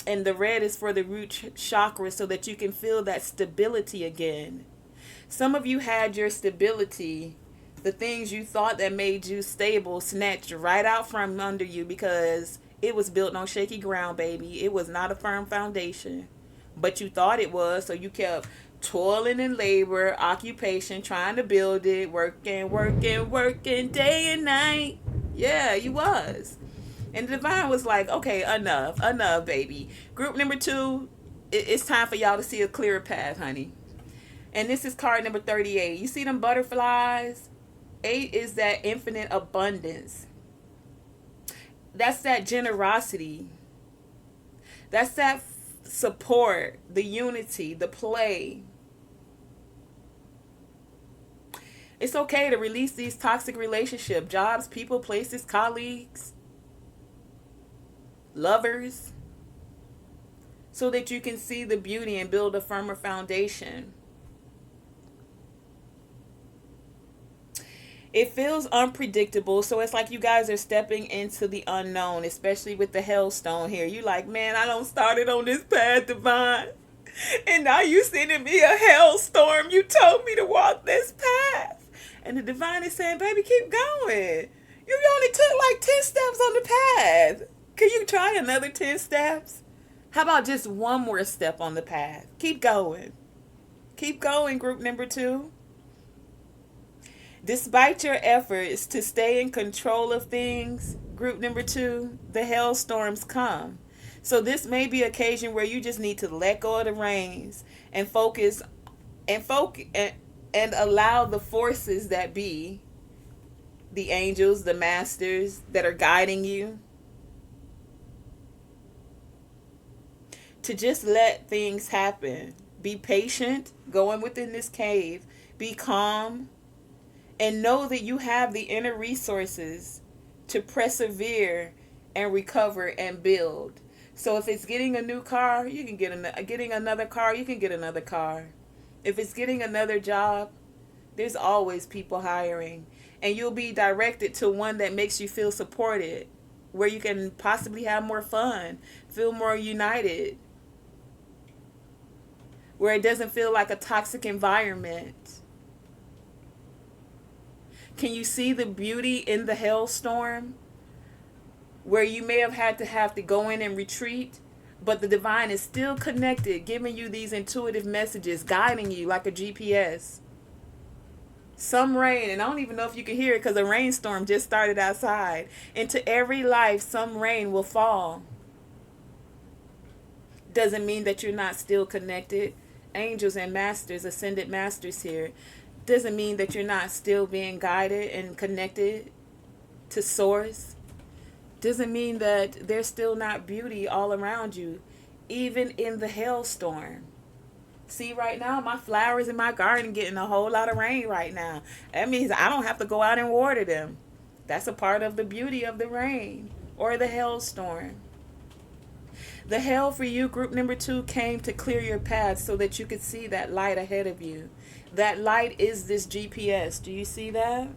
And the red is for the root chakra so that you can feel that stability again. Some of you had your stability, the things you thought that made you stable, snatched right out from under you because it was built on shaky ground, baby. It was not a firm foundation. But you thought it was, so you kept toiling in labor, occupation, trying to build it, working day and night. Yeah, you was. And the divine was like, okay, enough, baby. Group number 2, it's time for y'all to see a clearer path, honey. And this is card number 38. You see them butterflies? 8 is that infinite abundance. That's that generosity. That's that support, the unity, the play. It's okay to release these toxic relationships, jobs, people, places, colleagues, lovers, so that you can see the beauty and build a firmer foundation. It feels unpredictable, so it's like you guys are stepping into the unknown, especially with the hellstone here. You like, man, I don't started on this path, divine, and now you sending me a hellstorm. You told me to walk this path, and the divine is saying, baby, keep going. You only took like 10 steps on the path. Can you try another 10 steps? How about just one more step on the path? Keep going. Keep going, group number 2. Despite your efforts to stay in control of things, group number 2, the hailstorms come. So this may be an occasion where you just need to let go of the reins and focus and allow the forces that be, the angels, the masters that are guiding you, to just let things happen. Be patient, going within this cave, be calm, and know that you have the inner resources to persevere and recover and build. So if it's getting a new car, you can getting another car, you can get another car. If it's getting another job, there's always people hiring. And you'll be directed to one that makes you feel supported, where you can possibly have more fun, feel more united, where it doesn't feel like a toxic environment. Can you see the beauty in the hailstorm? Where you may have had to go in and retreat, but the divine is still connected, giving you these intuitive messages, guiding you like a GPS. Some rain, and I don't even know if you can hear it because a rainstorm just started outside. Into every life, some rain will fall. Doesn't mean that you're not still connected. Angels and masters, ascended masters here. Doesn't mean that you're not still being guided and connected to source. Doesn't mean that there's still not beauty all around you, even in the hailstorm. See, right now, my flowers in my garden getting a whole lot of rain right now. That means I don't have to go out and water them. That's a part of the beauty of the rain or the hailstorm. The hail for you, group number 2, came to clear your path so that you could see that light ahead of you. That light is this GPS. Do you see that?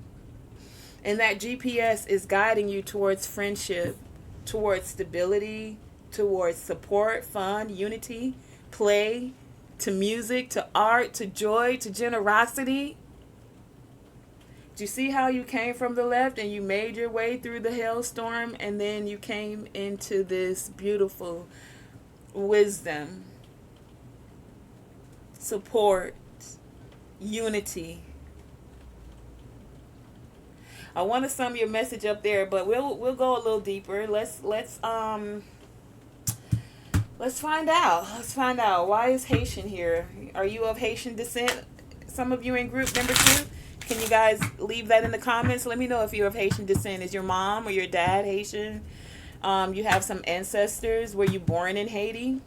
And that GPS is guiding you towards friendship, towards stability, towards support, fun, unity, play, to music, to art, to joy, to generosity. Do you see how you came from the left and you made your way through the hailstorm, and then you came into this beautiful wisdom, support, unity? I want to sum your message up there, but we'll go a little deeper. Let's find out. Let's find out, why is Haitian here? Are you of Haitian descent? Some of you in group number 2. Can you guys leave that in the comments? Let me know if you're of Haitian descent. Is your mom or your dad Haitian? You have some ancestors. Were you born in Haiti?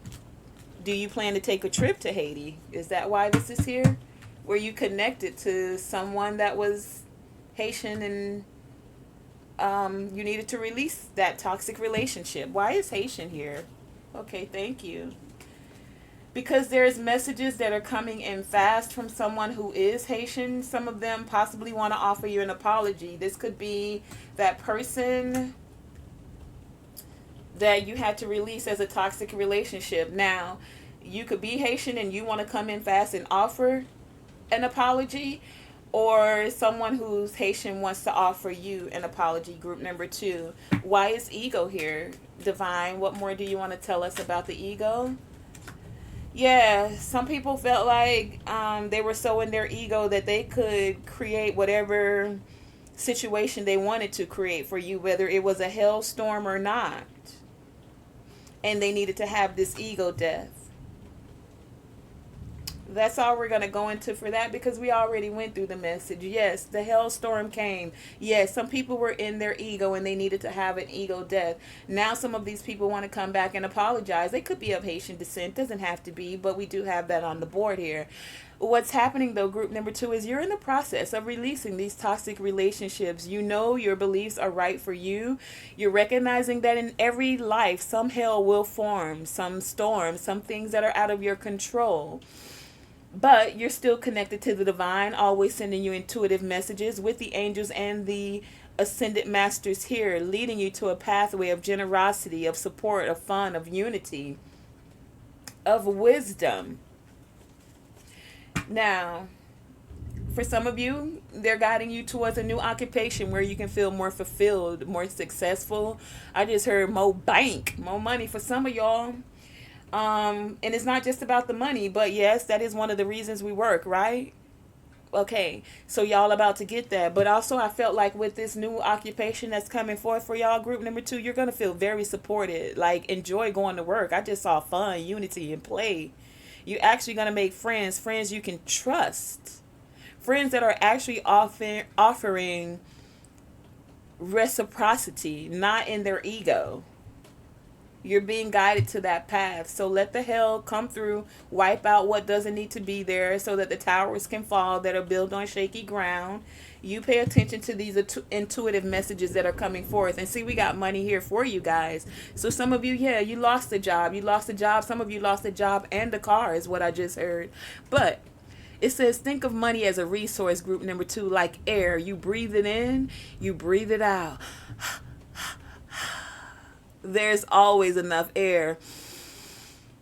Do you plan to take a trip to Haiti? Is that why this is here? Were you connected to someone that was Haitian and you needed to release that toxic relationship? Why is Haitian here? Okay, thank you. Because there's messages that are coming in fast from someone who is Haitian. Some of them possibly want to offer you an apology. This could be that person that you had to release as a toxic relationship. Now, you could be Haitian and you want to come in fast and offer an apology, or someone who's Haitian wants to offer you an apology, group number 2. Why is ego here? Divine, what more do you want to tell us about the ego? Yeah, some people felt like they were so in their ego that they could create whatever situation they wanted to create for you, whether it was a hailstorm or not. And they needed to have this ego death. That's all we're going to go into for that, because we already went through the message. Yes, the hailstorm came. Yes, some people were in their ego and they needed to have an ego death. Now some of these people want to come back and apologize. They could be of Haitian descent. Doesn't have to be, but we do have that on the board here. What's happening though, group number 2, is you're in the process of releasing these toxic relationships. You know your beliefs are right for you. You're recognizing that in every life, some hell will form, some storms, some things that are out of your control. But you're still connected to the divine, always sending you intuitive messages with the angels and the ascended masters here, leading you to a pathway of generosity, of support, of fun, of unity, of wisdom. Now, for some of you, they're guiding you towards a new occupation where you can feel more fulfilled, more successful. I just heard more bank, more money for some of y'all. And it's not just about the money, but yes, that is one of the reasons we work, right? Okay, so y'all about to get that. But also I felt like with this new occupation that's coming forth for y'all, group number 2, you're going to feel very supported. Like, enjoy going to work. I just saw fun, unity, and play. You're actually going to make friends you can trust. Friends that are actually offering reciprocity, not in their ego. You're being guided to that path. So let the hell come through, wipe out what doesn't need to be there so that the towers can fall that are built on shaky ground. You pay attention to these intuitive messages that are coming forth. And see, we got money here for you guys. So some of you, yeah, you lost a job. You lost a job. Some of you lost a job and a car is what I just heard. But it says, think of money as a resource, group number 2, like air. You breathe it in, you breathe it out. There's always enough air.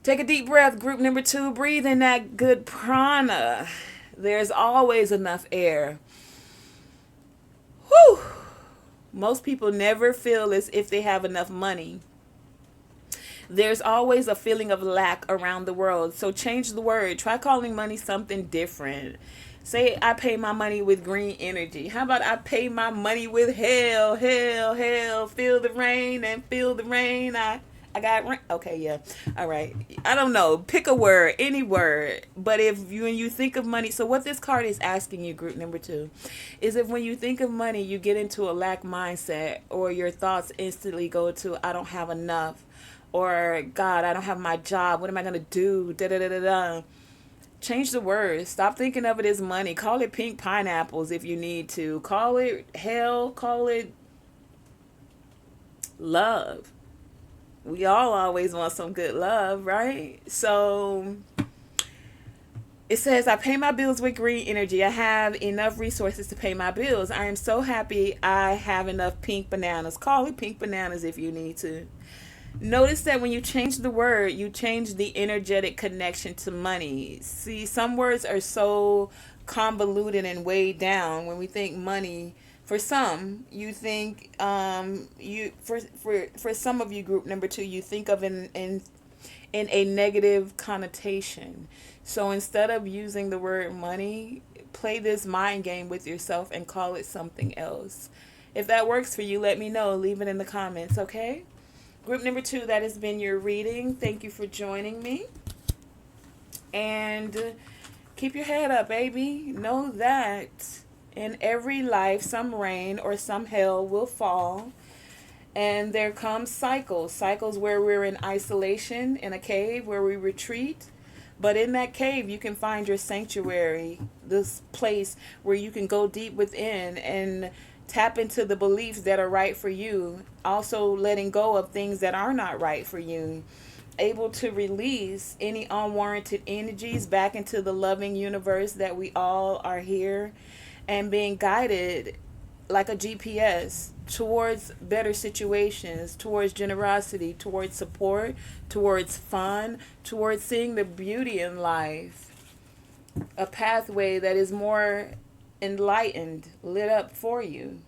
Take a deep breath, group number 2. Breathe in that good prana. There's always enough air. Whew. Most people never feel as if they have enough money. There's always a feeling of lack around the world. So change the word. Try calling money something different. Say, I pay my money with green energy. How about I pay my money with hell, hell, hell. Feel the rain and feel the rain. I got rain. Okay, yeah. All right. I don't know. Pick a word, any word. But if you, when you think of money, so what this card is asking you, group number 2, is if when you think of money, you get into a lack mindset, or your thoughts instantly go to, I don't have enough, or God, I don't have my job. What am I going to do? Da da da da da. Change the word. Stop thinking of it as money. Call it pink pineapples if you need to. Call it hell. Call it love. We all always want some good love, right? So It says, I pay my bills with green energy. I have enough resources to pay my bills. I am so happy I have enough pink bananas. Call it pink bananas if you need to. Notice that when you change the word, you change the energetic connection to money. See, some words are so convoluted and weighed down. When we think money, for some, you think for some of you, group number 2, you think of in a negative connotation. So instead of using the word money, play this mind game with yourself and call it something else. If that works for you, let me know. Leave it in the comments, okay? Group number 2, that has been your reading. Thank you for joining me. And keep your head up, baby. Know that in every life, some rain or some hail will fall. And there comes cycles. Cycles where we're in isolation, in a cave where we retreat. But in that cave, you can find your sanctuary, this place where you can go deep within and tap into the beliefs that are right for you. Also letting go of things that are not right for you. Able to release any unwarranted energies back into the loving universe that we all are here. And being guided like a GPS towards better situations, towards generosity, towards support, towards fun, towards seeing the beauty in life. A pathway that is more enlightened, lit up for you.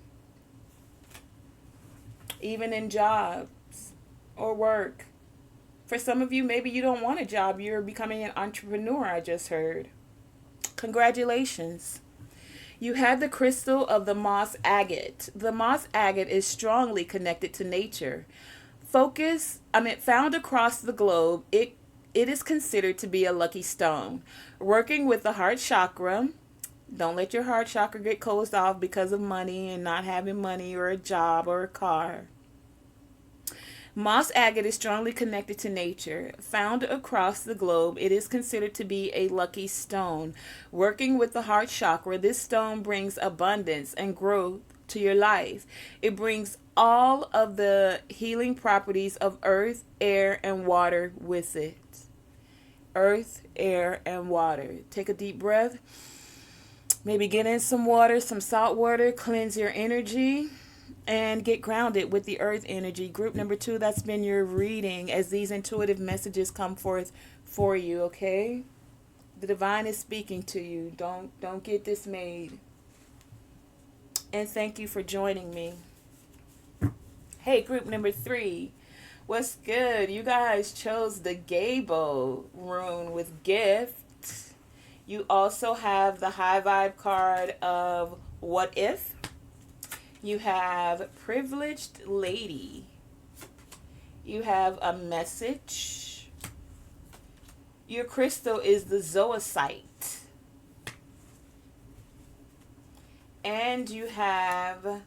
Even in jobs or work. For some of you, maybe you don't want a job. You're becoming an entrepreneur, I just heard. Congratulations. You have the crystal of the moss agate. The moss agate is strongly connected to nature. Found across the globe, it is considered to be a lucky stone. Working with the heart chakra, don't let your heart chakra get closed off because of money and not having money or a job or a car. Moss agate is strongly connected to nature. Found across the globe, it is considered to be a lucky stone. Working with the heart chakra, this stone brings abundance and growth to your life. It brings all of the healing properties of earth, air, and water with it. Earth, air, and water. Take a deep breath. Maybe get in some water, some salt water, cleanse your energy. And get grounded with the earth energy. Group number 2, that's been your reading as these intuitive messages come forth for you, okay? The divine is speaking to you. Don't get dismayed. And thank you for joining me. Hey, group number 3. What's good? You guys chose the Gable rune with gift. You also have the high vibe card of What If. You have Privileged Lady. You have a message. Your crystal is the zoisite. And you have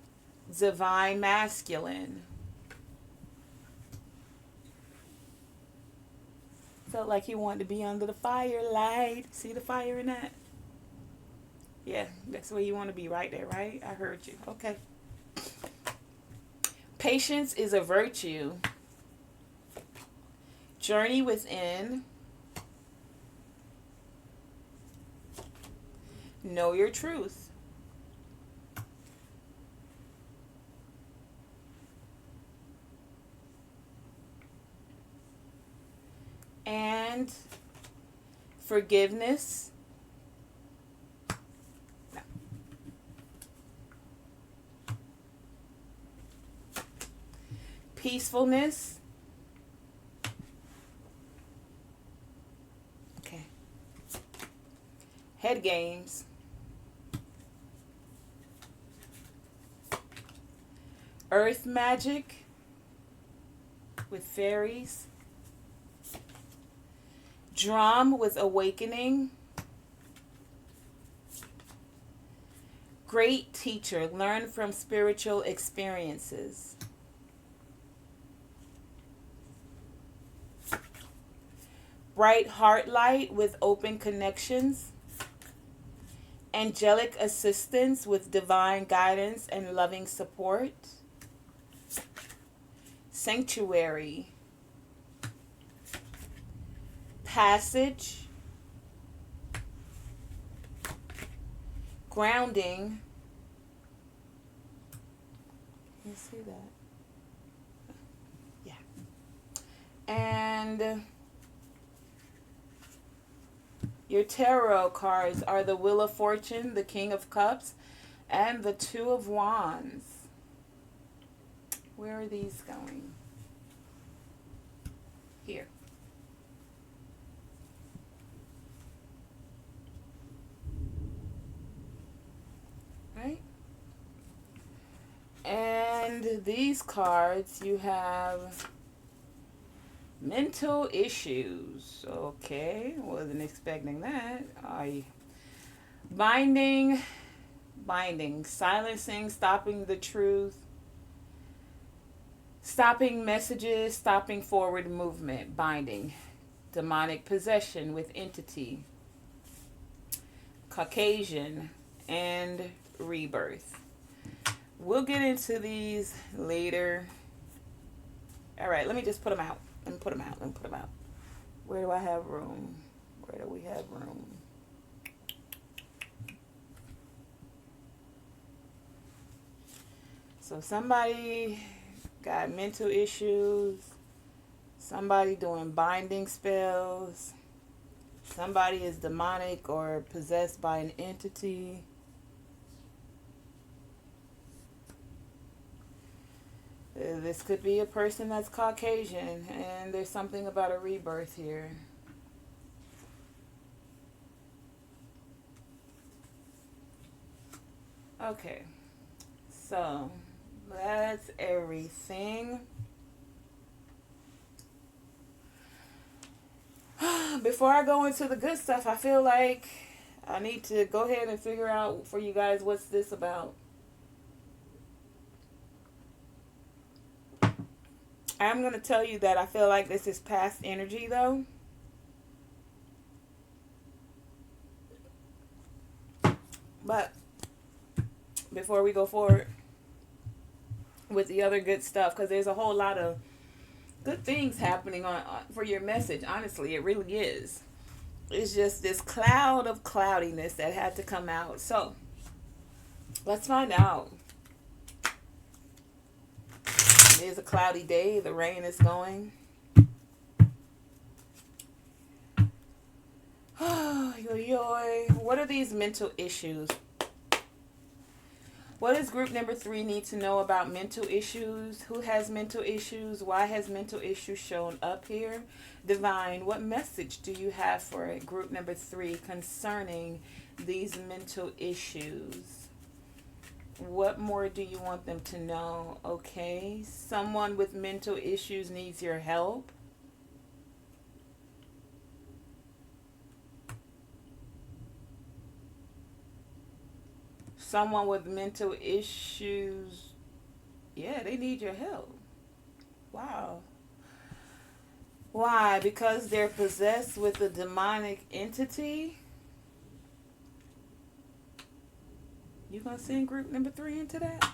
Divine Masculine. Felt like he wanted to be under the firelight. See the fire in that? Yeah, that's where you want to be, right there, right? I heard you. Okay. Patience is a virtue. Journey within. Know your truth. And forgiveness. Peacefulness. Okay. Head games. Earth magic with fairies. Drum with awakening. Great teacher. Learn from spiritual experiences. Bright heart light with open connections. Angelic assistance with divine guidance and loving support. Sanctuary. Passage. grounding. You see that? Yeah. And your tarot cards are the Wheel of Fortune, the King of Cups, and the Two of Wands. Where are these going? Here. Right? And these cards, you have mental issues. Okay, wasn't expecting that. Binding, silencing, stopping the truth, stopping messages, stopping forward movement, binding, demonic possession with entity, Caucasian, and rebirth. We'll get into these later. All right, let me just put them out. Let me put them out. Where do I have room? Where do we have room? So somebody got mental issues. Somebody doing binding spells. Somebody is demonic or possessed by an entity. This could be a person that's Caucasian, and there's something about a rebirth here. Okay, so that's everything. Before I go into the good stuff, I feel like I need to go ahead and figure out for you guys what's this about. I'm going to tell you that I feel like this is past energy, though. But before we go forward with the other good stuff, because there's a whole lot of good things happening on for your message. Honestly, it really is. It's just this cloud of cloudiness that had to come out. So let's find out. It is a cloudy day. The rain is going. What are these mental issues? What does group number 3 need to know about mental issues? Who has mental issues? Why has mental issues shown up here? Divine, what message do you have for group number 3 concerning these mental issues? What more do you want them to know? Okay, someone with mental issues needs your help. Someone with mental issues, yeah, they need your help. Wow. Why? Because they're possessed with a demonic entity? You gonna send group number 3 into that?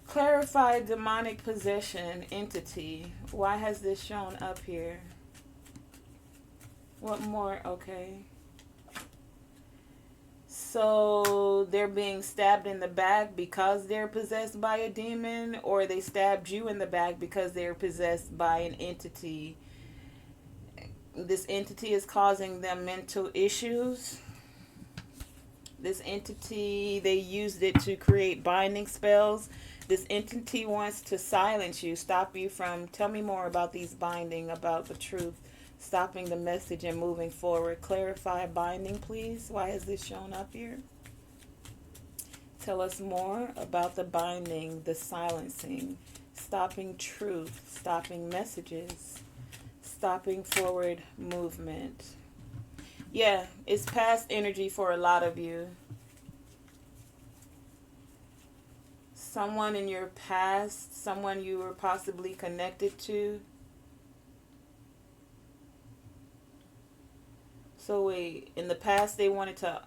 Clarify demonic possession entity. Why has this shown up here? What more? Okay. So they're being stabbed in the back because they're possessed by a demon, or they stabbed you in the back because they're possessed by an entity. This entity is causing them mental issues. This entity, they used it to create binding spells. This entity wants to silence you, stop you from, tell me more about these binding, about the truth, stopping the message and moving forward. Clarify binding, please. Why has this shown up here? Tell us more about the binding, the silencing, stopping truth, stopping messages, stopping forward movement. Yeah, it's past energy for a lot of you. Someone in your past, someone you were possibly connected to. So wait, in the past they wanted to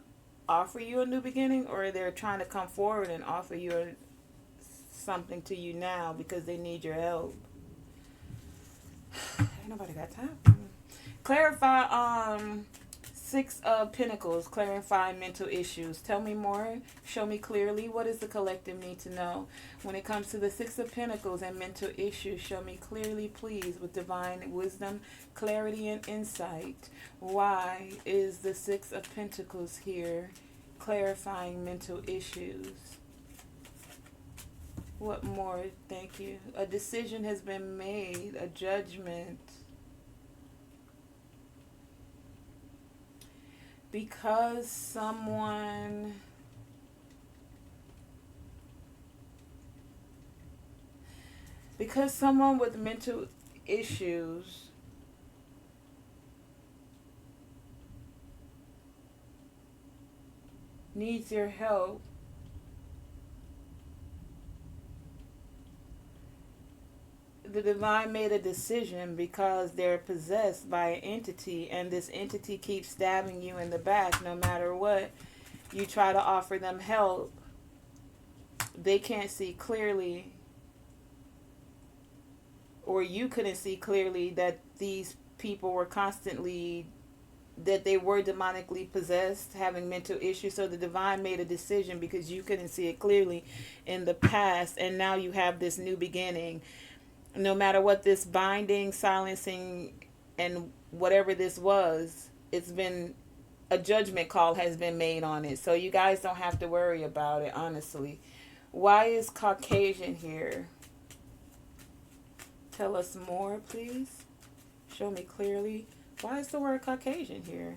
offer you a new beginning, or they're trying to come forward and offer you something to you now because they need your help? Ain't nobody got time. Clarify Six of Pentacles, clarifying mental issues. Tell me more. Show me clearly. What does the collective need to know? When it comes to the Six of Pentacles and mental issues, show me clearly, please, with divine wisdom, clarity, and insight. Why is the Six of Pentacles here? Clarifying mental issues. What more? Thank you. A decision has been made. A judgment. Because someone with mental issues needs your help, the divine made a decision because they're possessed by an entity, and this entity keeps stabbing you in the back. No matter what you try to offer them help, they can't see clearly, or you couldn't see clearly, that these people were constantly, that they were demonically possessed, having mental issues. So the divine made a decision because you couldn't see it clearly in the past, and now you have this new beginning. No matter what this binding, silencing, and whatever this was, it's been, a judgment call has been made on it. So you guys don't have to worry about it, honestly. Why is Caucasian here? Tell us more, please. Show me clearly. Why is the word Caucasian here?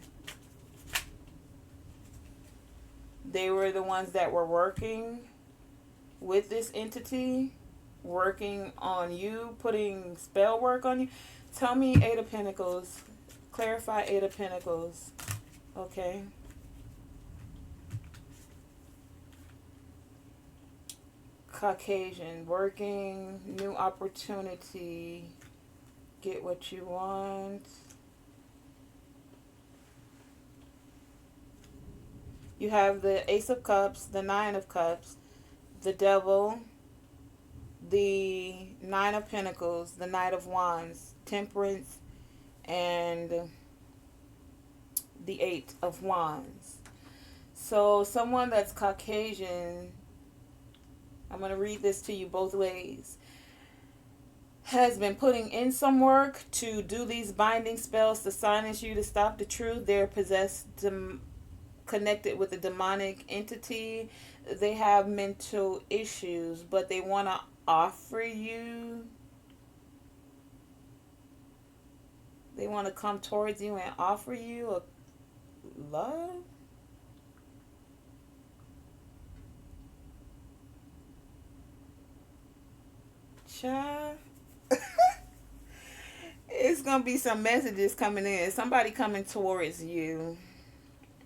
They were the ones that were working with this entity, working on you, putting spell work on you. Tell me Eight of Pentacles. Clarify Eight of Pentacles. Okay. Caucasian, working, new opportunity, get what you want. You have the Ace of Cups, the Nine of Cups, the Devil, the Nine of Pentacles, the Knight of Wands, Temperance, and the Eight of Wands. So someone that's Caucasian, I'm going to read this to you both ways, has been putting in some work to do these binding spells to silence you, to stop the truth. They're possessed, connected with a demonic entity. They have mental issues, but they want to offer you, they want to come towards you and offer you a love. Child. It's going to be some messages coming in. Somebody coming towards you.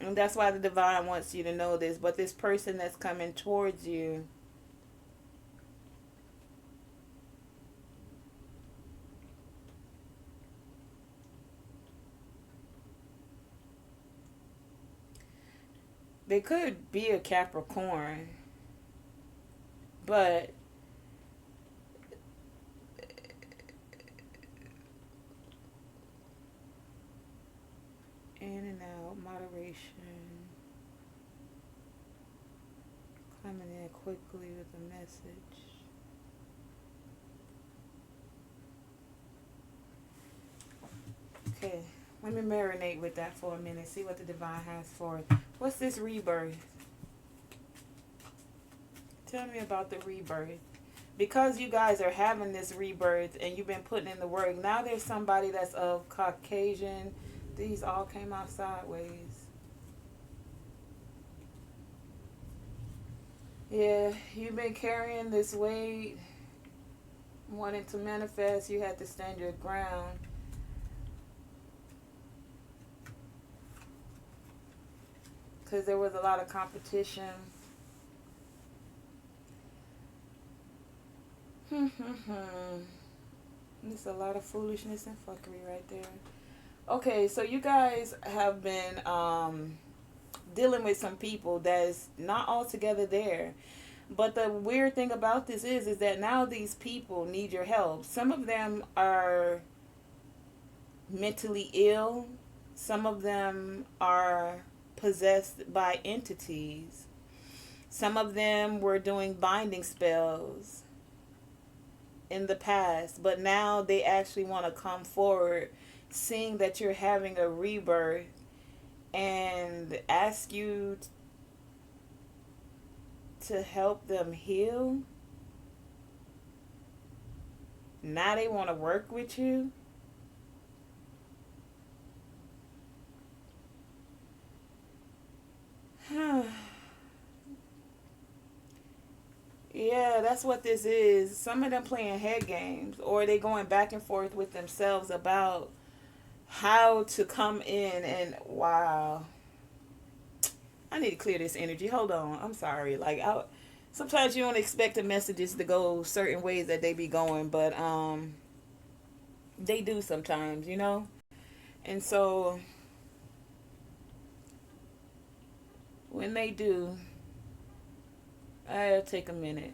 And that's why the divine wants you to know this. But this person that's coming towards you, they could be a Capricorn, but in and out, moderation, coming in quickly with a message. Okay, let me marinate with that for a minute, see what the divine has for it. What's this rebirth? Tell me about the rebirth. Because you guys are having this rebirth and you've been putting in the work, now there's somebody that's of Caucasian. These all came out sideways. Yeah, you've been carrying this weight, wanting to manifest. You had to stand your ground. Because there was a lot of competition. There's a lot of foolishness and fuckery right there. Okay, so you guys have been dealing with some people that's not altogether there. But the weird thing about this is that now these people need your help. Some of them are mentally ill. Some of them are possessed by entities. Some of them were doing binding spells in the past, but now they actually want to come forward, seeing that you're having a rebirth, and ask you to help them heal. Now they want to work with you. Yeah, that's what this is. Some of them playing head games, or they going back and forth with themselves about how to come in. And wow, I need to clear this energy. Hold on, I'm sorry. Sometimes you don't expect the messages to go certain ways that they be going, but they do sometimes, you know. And so when they do, I'll take a minute,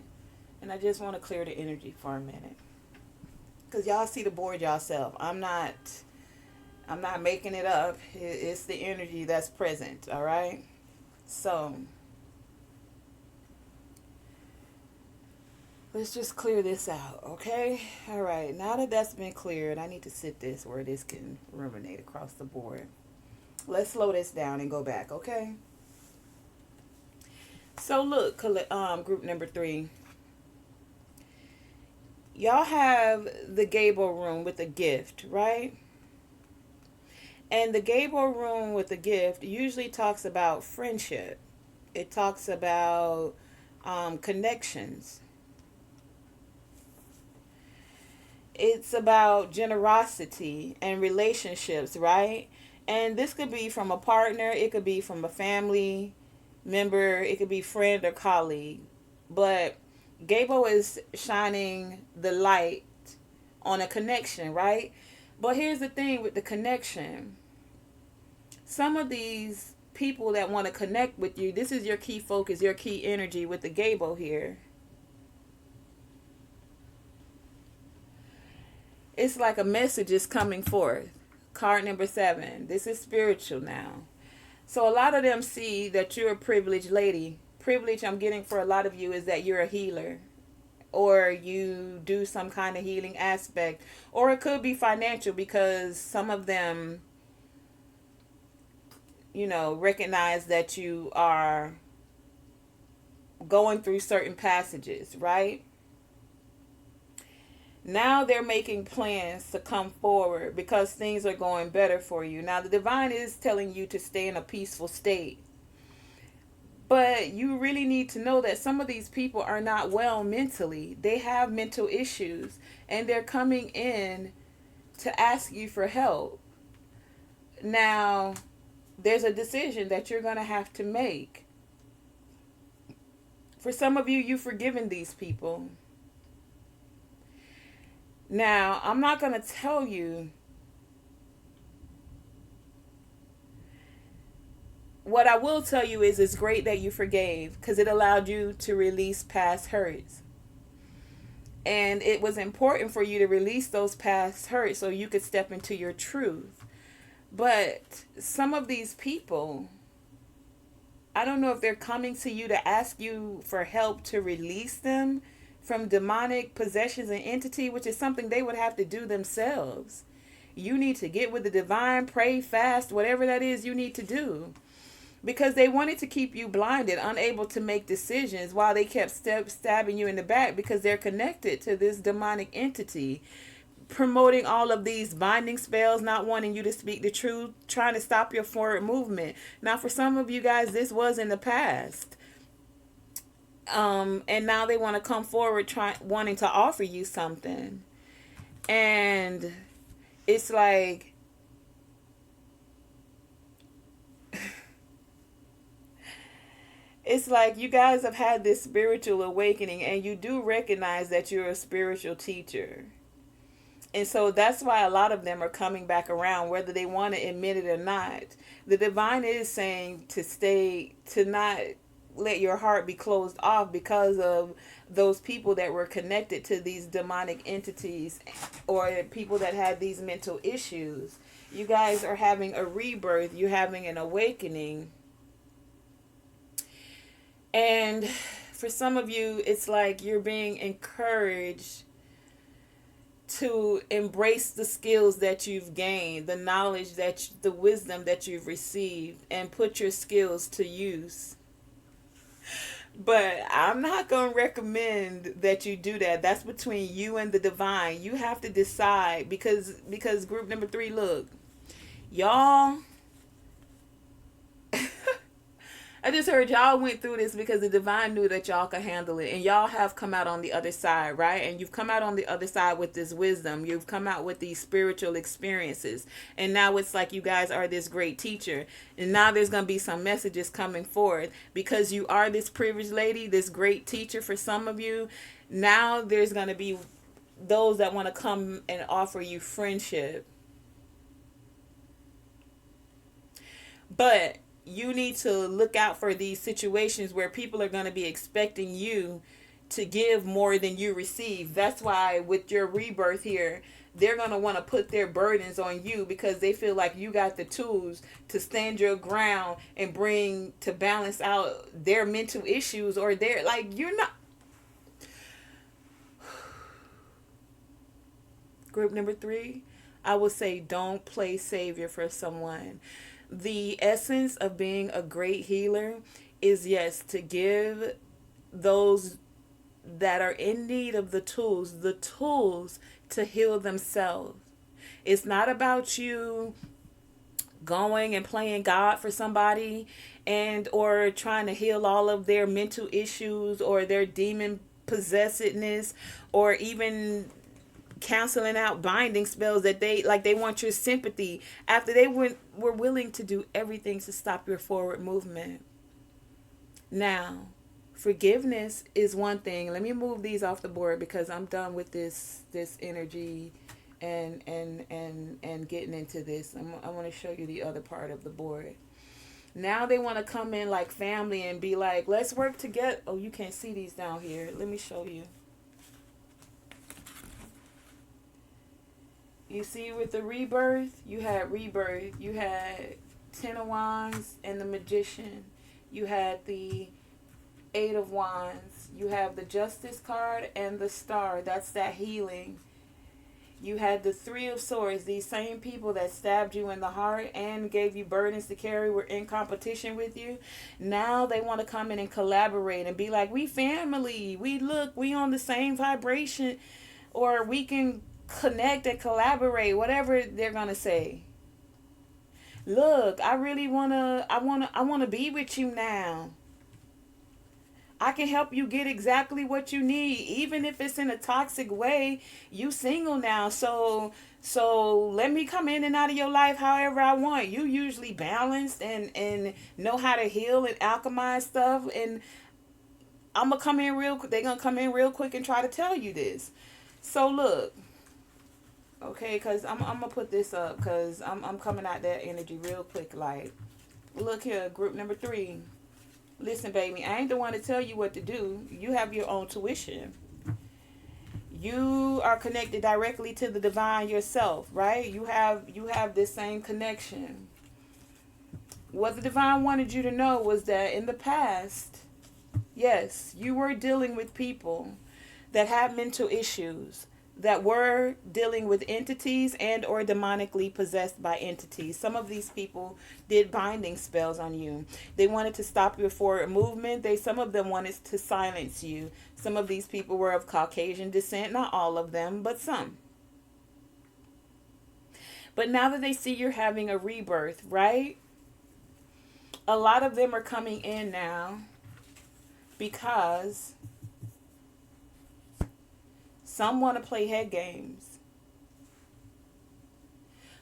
and I just want to clear the energy for a minute, cause y'all see the board yourself. I'm not making it up. It's the energy that's present. All right. So let's just clear this out, okay? All right. Now that that's been cleared, I need to sit this where this can ruminate across the board. Let's slow this down and go back, okay? So look, group number 3. Y'all have the Gable room with a gift, right? And the Gable room with a gift usually talks about friendship. It talks about connections. It's about generosity and relationships, right? And this could be from a partner, it could be from a family member, it could be friend or colleague. But Gable is shining the light on a connection, right? But here's the thing with the connection. Some of these people that want to connect with you, this is your key focus, your key energy with the Gable here. It's like a message is coming forth. Card number 7. This is spiritual now. So a lot of them see that you're a privileged lady. Privilege I'm getting for a lot of you is that you're a healer, or you do some kind of healing aspect, or it could be financial, because some of them, recognize that you are going through certain passages, right? Now they're making plans to come forward because things are going better for you. Now the divine is telling you to stay in a peaceful state. But you really need to know that some of these people are not well mentally. They have mental issues, and they're coming in to ask you for help. Now, there's a decision that you're going to have to make. For some of you, you've forgiven these people. Now, I'm not going to tell you what I will tell you is it's great that you forgave, because it allowed you to release past hurts. And it was important for you to release those past hurts so you could step into your truth. But some of these people, I don't know if they're coming to you to ask you for help to release them from demonic possessions and entity, which is something they would have to do themselves. You need to get with the divine, pray, fast, whatever that is you need to do. Because they wanted to keep you blinded, unable to make decisions, while they kept stabbing you in the back, because they're connected to this demonic entity, promoting all of these binding spells, not wanting you to speak the truth, trying to stop your forward movement. Now, for some of you guys, this was in the past. And now they want to come forward wanting to offer you something. And it's like, it's like you guys have had this spiritual awakening, and you do recognize that you're a spiritual teacher. And so that's why a lot of them are coming back around, whether they want to admit it or not. The divine is saying to not let your heart be closed off because of those people that were connected to these demonic entities, or people that had these mental issues. You guys are having a rebirth. You're having an awakening. And for some of you, it's like you're being encouraged to embrace the skills that you've gained, the knowledge the wisdom that you've received, and put your skills to use. But I'm not going to recommend that you do that. That's between you and the divine. You have to decide, because group number 3, look, y'all, I just heard y'all went through this because the divine knew that y'all could handle it. And y'all have come out on the other side, right? And you've come out on the other side with this wisdom. You've come out with these spiritual experiences. And now it's like you guys are this great teacher. And now there's going to be some messages coming forth. Because you are this privileged lady, this great teacher for some of you. Now there's going to be those that want to come and offer you friendship. But you need to look out for these situations where people are going to be expecting you to give more than you receive. That's why with your rebirth here, they're going to want to put their burdens on you because they feel like you got the tools to stand your ground and bring to balance out their mental issues, or their, like, you're not. Group number 3, I would say don't play savior for someone. The essence of being a great healer is, yes, to give those that are in need of the tools to heal themselves. It's not about you going and playing God for somebody and or trying to heal all of their mental issues or their demon possessedness, or even canceling out binding spells that they want your sympathy after they were willing to do everything to stop your forward movement. Now, forgiveness is one thing. Let me move these off the board because I'm done with this energy and getting into this. I want to show you the other part of the board. Now they want to come in like family and be like, let's work together. Oh, you can't see these down here. Let me show you. You see, with the rebirth, you had 10 of Wands and the Magician. You had the 8 of Wands. You have the Justice card and the Star. That's that healing. You had the 3 of Swords. These same people that stabbed you in the heart and gave you burdens to carry were in competition with you. Now they want to come in and collaborate and be like, we family. We on the same vibration, or we can connect and collaborate, whatever they're gonna say. Look, I wanna be with you now. I can help you get exactly what you need, even if it's in a toxic way. You single now, so let me come in and out of your life however I want. You usually balanced and know how to heal and alchemize stuff, and they're gonna come in real quick and try to tell you this. So look. Okay, because I'm going to put this up because I'm coming out that energy real quick. Like, look here, group number 3. Listen, baby, I ain't the one to tell you what to do. You have your own tuition. You are connected directly to the divine yourself, right? You have this same connection. What the divine wanted you to know was that in the past, yes, you were dealing with people that had mental issues, that were dealing with entities and or demonically possessed by entities. Some of these people did binding spells on you. They wanted to stop your forward movement. Some of them wanted to silence you. Some of these people were of Caucasian descent. Not all of them, but some. But now that they see you're having a rebirth, right? A lot of them are coming in now because some want to play head games.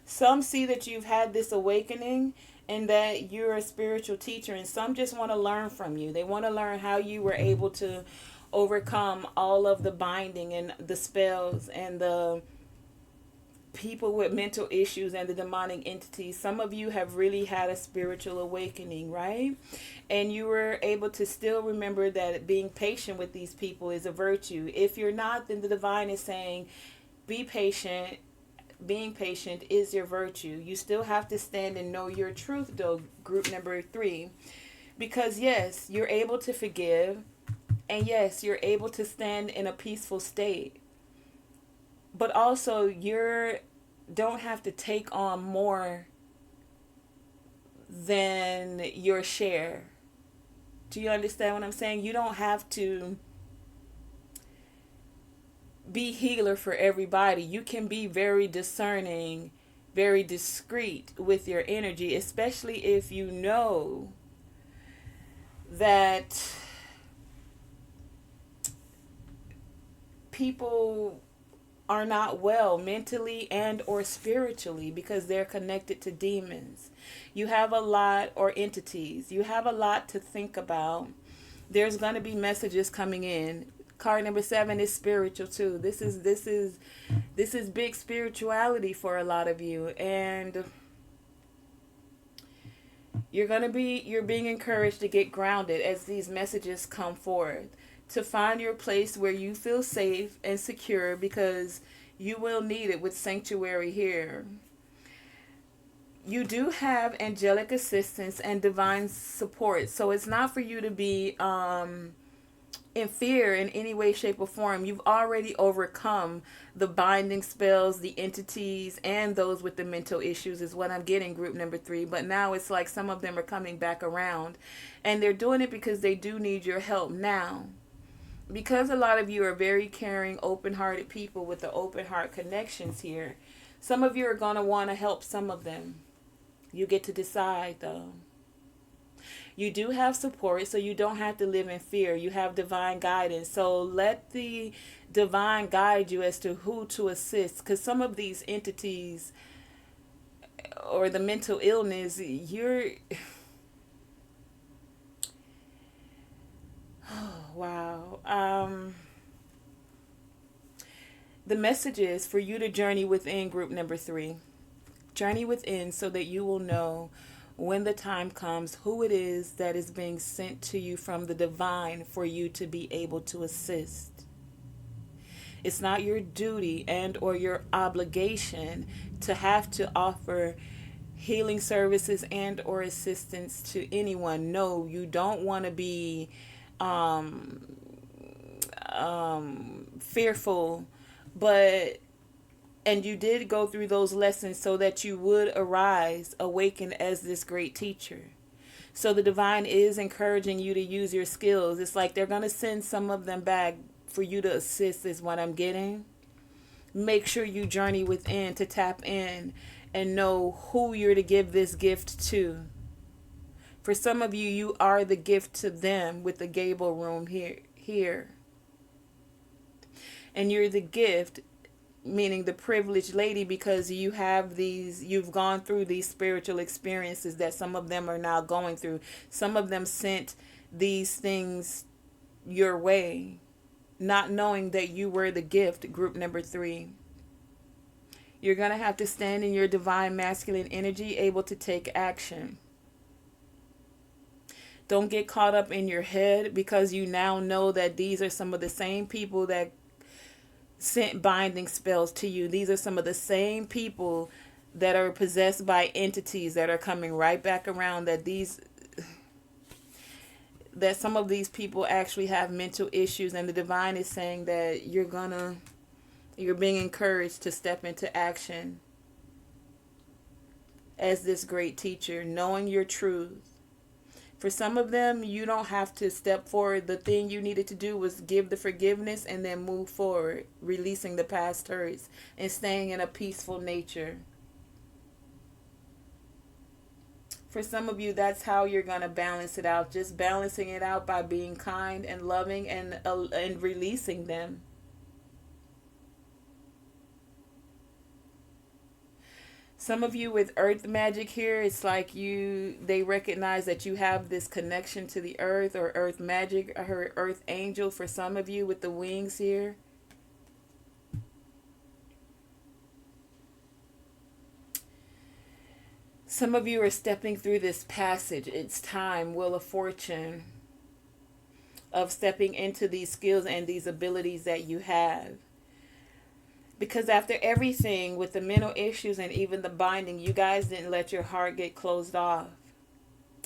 Some see that you've had this awakening and that you're a spiritual teacher, and some just want to learn from you. They want to learn how you were able to overcome all of the binding and the spells and the people with mental issues and the demonic entities. Some of you have really had a spiritual awakening, right? And you were able to still remember that being patient with these people is a virtue. If you're not, then the divine is saying, be patient, being patient is your virtue. You still have to stand and know your truth, though, group number 3. Because, yes, you're able to forgive. And, yes, you're able to stand in a peaceful state. But also, don't have to take on more than your share. Do you understand what I'm saying? You don't have to be healer for everybody. You can be very discerning, very discreet with your energy, especially if you know that people are not well mentally and or spiritually because they're connected to demons. You have a lot, or entities. You have a lot to think about. There's going to be messages coming in. Card number 7 is spiritual too. This is big spirituality for a lot of you, and you're being encouraged to get grounded as these messages come forth, to find your place where you feel safe and secure, because you will need it with sanctuary here. You do have angelic assistance and divine support, so it's not for you to be in fear in any way, shape, or form. You've already overcome the binding spells, the entities, and those with the mental issues is what I'm getting, group number 3. But now it's like some of them are coming back around, and they're doing it because they do need your help now. Because a lot of you are very caring, open-hearted people with the open heart connections here, some of you are going to want to help some of them. You get to decide, though. You do have support, so you don't have to live in fear. You have divine guidance. So let the divine guide you as to who to assist. Because some of these entities or the mental illness, oh, wow. The message is for you to journey within, group number 3. Journey within so that you will know when the time comes who it is that is being sent to you from the divine for you to be able to assist. It's not your duty and or your obligation to have to offer healing services and or assistance to anyone. No, you don't want to be fearful, and you did go through those lessons so that you would arise, awaken as this great teacher. So the divine is encouraging you to use your skills. It's like they're going to send some of them back for you to assist is what I'm getting. Make sure you journey within to tap in and know who you're to give this gift to. For some of you, you are the gift to them with the gable room here. And you're the gift, meaning the privileged lady, because you've gone through these spiritual experiences that some of them are now going through. Some of them sent these things your way, not knowing that you were the gift, group number 3. You're going to have to stand in your divine masculine energy, able to take action. Don't get caught up in your head, because you now know that these are some of the same people that sent binding spells to you. These are some of the same people that are possessed by entities that are coming right back around, that some of these people actually have mental issues, and the divine is saying that you're being encouraged to step into action as this great teacher, knowing your truth. For some of them, you don't have to step forward. The thing you needed to do was give the forgiveness and then move forward, releasing the past hurts and staying in a peaceful nature. For some of you, that's how you're going to balance it out. Just balancing it out by being kind and loving and releasing them. Some of you with earth magic here, it's like they recognize that you have this connection to the earth, or earth magic, or earth angel for some of you with the wings here. Some of you are stepping through this passage. It's time, Wheel of Fortune, of stepping into these skills and these abilities that you have. Because after everything with the mental issues and even the binding, you guys didn't let your heart get closed off.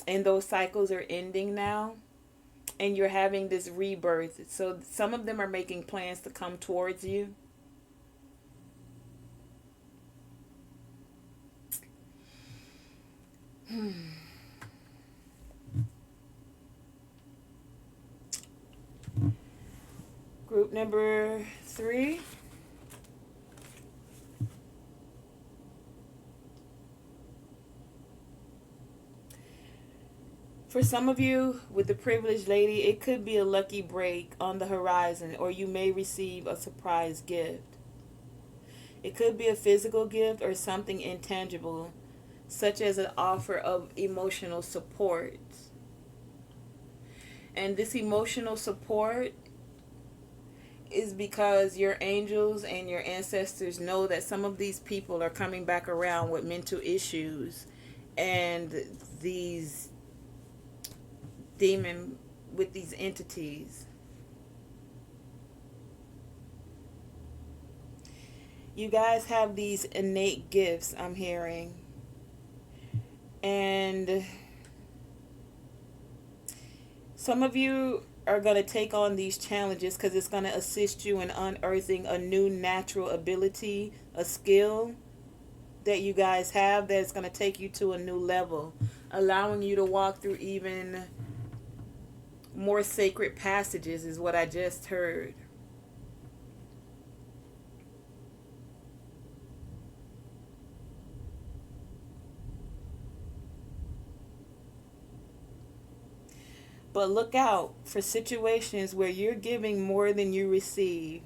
And those cycles are ending now. And you're having this rebirth. So some of them are making plans to come towards you. Group number 3. For some of you, with the privileged lady, it could be a lucky break on the horizon, or you may receive a surprise gift. It could be a physical gift or something intangible, such as an offer of emotional support. And this emotional support is because your angels and your ancestors know that some of these people are coming back around with mental issues and these demon with these entities. You guys have these innate gifts, I'm hearing. And some of you are going to take on these challenges because it's going to assist you in unearthing a new natural ability, a skill that you guys have that's going to take you to a new level, allowing you to walk through even more sacred passages is what I just heard. But look out for situations where you're giving more than you receive.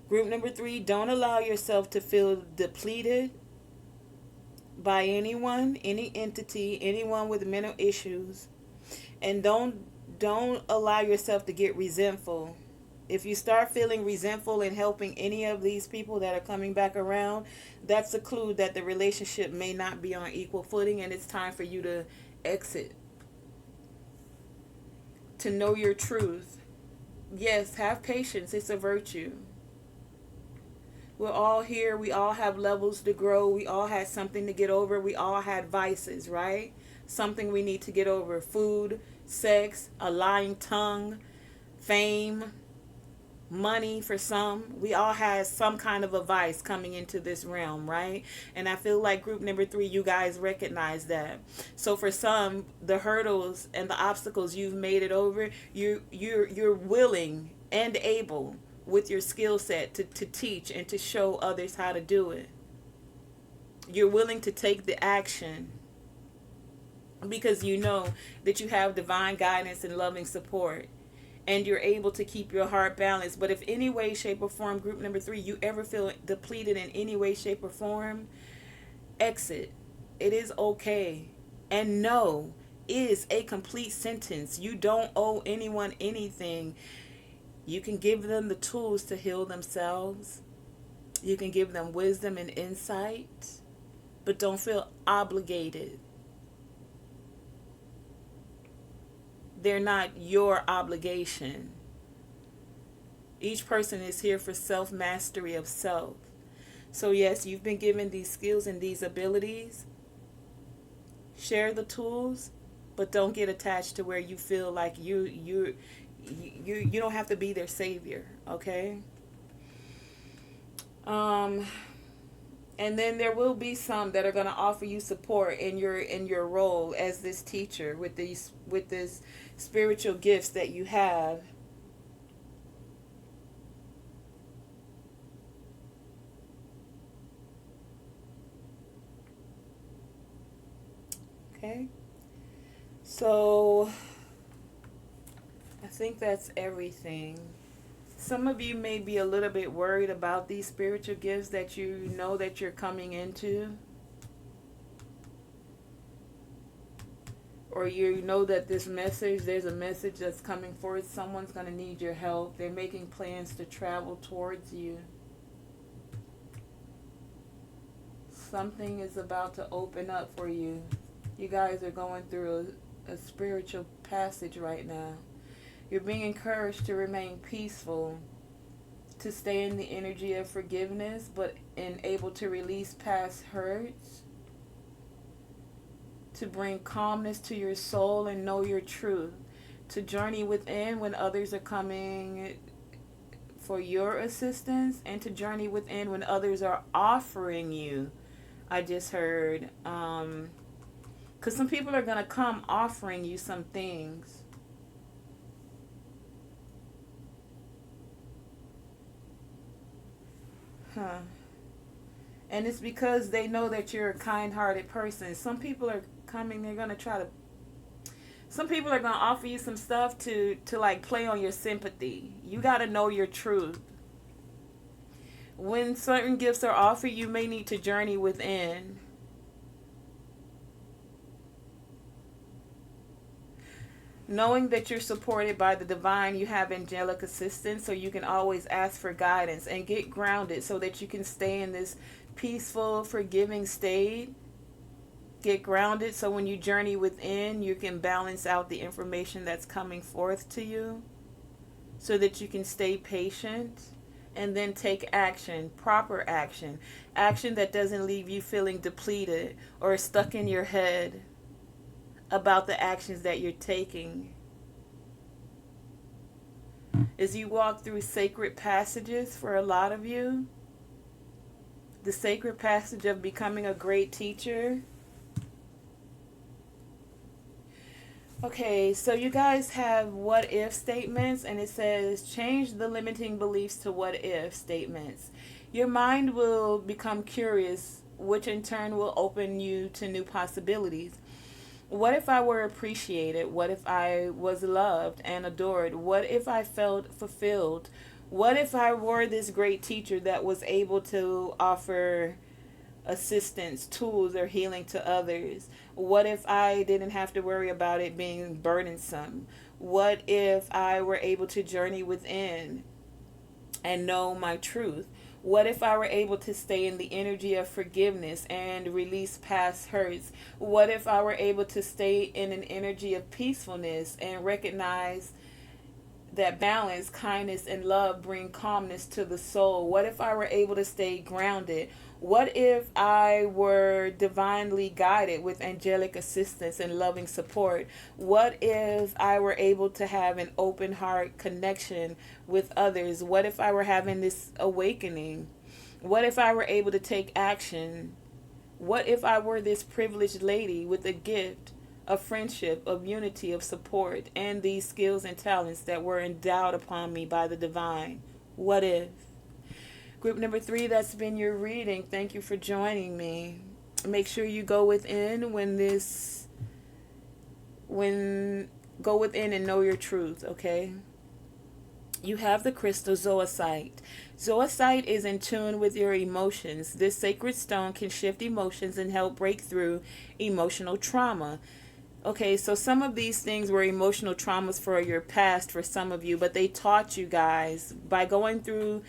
Group number 3, don't allow yourself to feel depleted by anyone, any entity, anyone with mental issues. And don't allow yourself to get resentful. If you start feeling resentful in helping any of these people that are coming back around, that's a clue that the relationship may not be on equal footing and it's time for you to exit. To know your truth. Yes, have patience. It's a virtue. We're all here. We all have levels to grow. We all had something to get over. We all had vices, right? Something we need to get over. Food, sex, a lying tongue, fame, money for some. We all had some kind of a vice coming into this realm, right? And I feel like group number 3, you guys recognize that. So for some, the hurdles and the obstacles, you've made it over. You're willing and able with your skill set to teach and to show others how to do it. You're willing to take the action because you know that you have divine guidance and loving support. And you're able to keep your heart balanced. But if any way, shape, or form, group number 3, you ever feel depleted in any way, shape, or form, exit. It is okay. And no is a complete sentence. You don't owe anyone anything. You can give them the tools to heal themselves. You can give them wisdom and insight. But don't feel obligated. They're not your obligation. Each person is here for self-mastery of self. So yes, you've been given these skills and these abilities. Share the tools, but don't get attached to where you feel like you don't have to be their savior, okay? And then there will be some that are going to offer you support in your role as this teacher with this spiritual gifts that you have. Okay. So I think that's everything. Some of you may be a little bit worried about these spiritual gifts that you know that you're coming into. Or you know that there's a message that's coming forward. Someone's going to need your help. They're making plans to travel towards you. Something is about to open up for you. You guys are going through a spiritual passage right now. You're being encouraged to remain peaceful to stay in the energy of forgiveness, but and able to release past hurts, to bring calmness to your soul and know your truth, to journey within when others are coming for your assistance, and to journey within when others are offering you. I just heard, because some people are going to come offering you some things. Huh. And it's because they know that you're a kind-hearted person. Some people are coming, they're going to try to, some people are going to offer you some stuff to like play on your sympathy. You got to know your truth. When certain gifts are offered, you may need to journey within. Knowing that you're supported by the divine, you have angelic assistance, so you can always ask for guidance and get grounded so that you can stay in this peaceful, forgiving state. Get grounded so when you journey within, you can balance out the information that's coming forth to you so that you can stay patient and then take action, proper action. Action that doesn't leave you feeling depleted or stuck in your head about the actions that you're taking. As you walk through sacred passages for a lot of you, the sacred passage of becoming a great teacher. Okay, so you guys have what if statements, and it says change the limiting beliefs to what if statements. Your mind will become curious, which in turn will open you to new possibilities. What if I were appreciated? What if I was loved and adored? What if I felt fulfilled? What if I were this great teacher that was able to offer assistance, tools, or healing to others? What if I didn't have to worry about it being burdensome? What if I were able to journey within and know my truth? What if I were able to stay in the energy of forgiveness and release past hurts? What if I were able to stay in an energy of peacefulness and recognize that balance, kindness, and love bring calmness to the soul? What if I were able to stay grounded? What if I were divinely guided with angelic assistance and loving support? What if I were able to have an open heart connection with others? What if I were having this awakening? What if I were able to take action? What if I were this privileged lady with a gift of friendship, of unity, of support, and these skills and talents that were endowed upon me by the divine? What if? Group number 3, that's been your reading. Thank you for joining me. Make sure you go within go within and know your truth, okay? You have the crystal zoisite. Zoisite is in tune with your emotions. This sacred stone can shift emotions and help break through emotional trauma. Okay, so some of these things were emotional traumas for your past for some of you, but they taught you guys by going through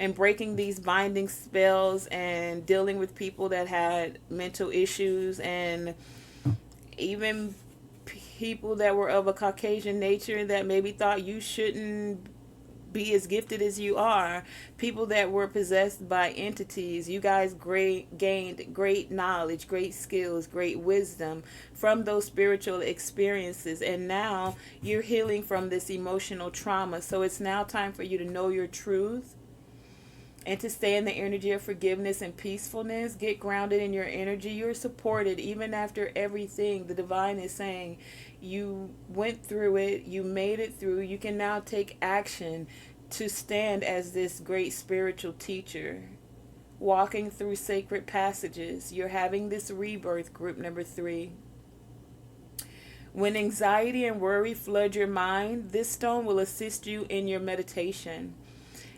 and breaking these binding spells and dealing with people that had mental issues, and even people that were of a Caucasian nature that maybe thought you shouldn't be as gifted as you are, people that were possessed by entities. You guys gained great knowledge, great skills, great wisdom from those spiritual experiences, and now you're healing from this emotional trauma. So it's now time for you to know your truth and to stay in the energy of forgiveness and peacefulness. Get grounded in your energy. You're supported even after everything. The divine is saying you went through it, you made it through. You can now take action to stand as this great spiritual teacher, walking through sacred passages. You're having this rebirth, group number 3. When anxiety and worry flood your mind, this stone will assist you in your meditation.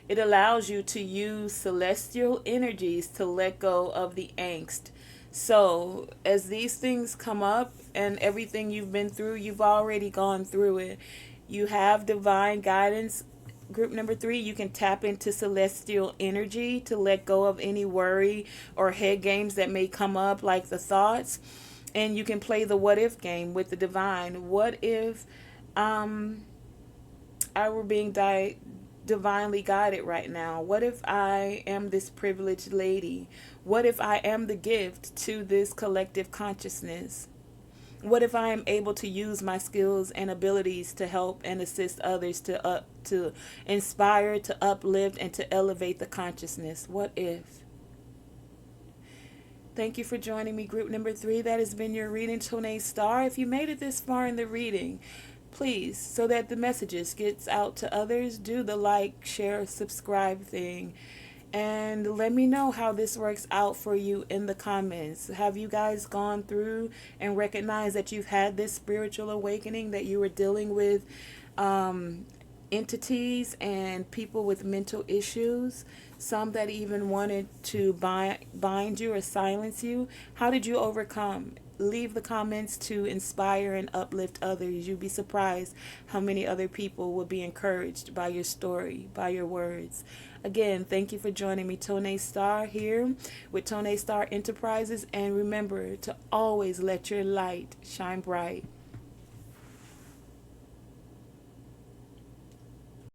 It allows you to use celestial energies to let go of the angst. So, as these things come up and everything you've been through, you've already gone through it. You have divine guidance. Group number 3, you can tap into celestial energy to let go of any worry or head games that may come up, like the thoughts. And you can play the what if game with the divine. What if I were being divinely guided right now? What if I am this privileged lady? What if I am the gift to this collective consciousness? What if I am able to use my skills and abilities to help and assist others to inspire, to uplift, and to elevate the consciousness? What if? Thank you for joining me, group number 3. That has been your reading, Tonae Star. If you made it this far in the reading, please, so that the messages gets out to others, do the like, share, subscribe thing. And let me know how this works out for you in the comments. Have you guys gone through and recognized that you've had this spiritual awakening, that you were dealing with entities and people with mental issues, some that even wanted to bind you or silence you? How did you overcome? Leave the comments to inspire and uplift others. You'd be surprised how many other people will be encouraged by your story, by your words. Again, thank you for joining me, Tonae Star, here with Tonae Star Enterprises. And remember to always let your light shine bright.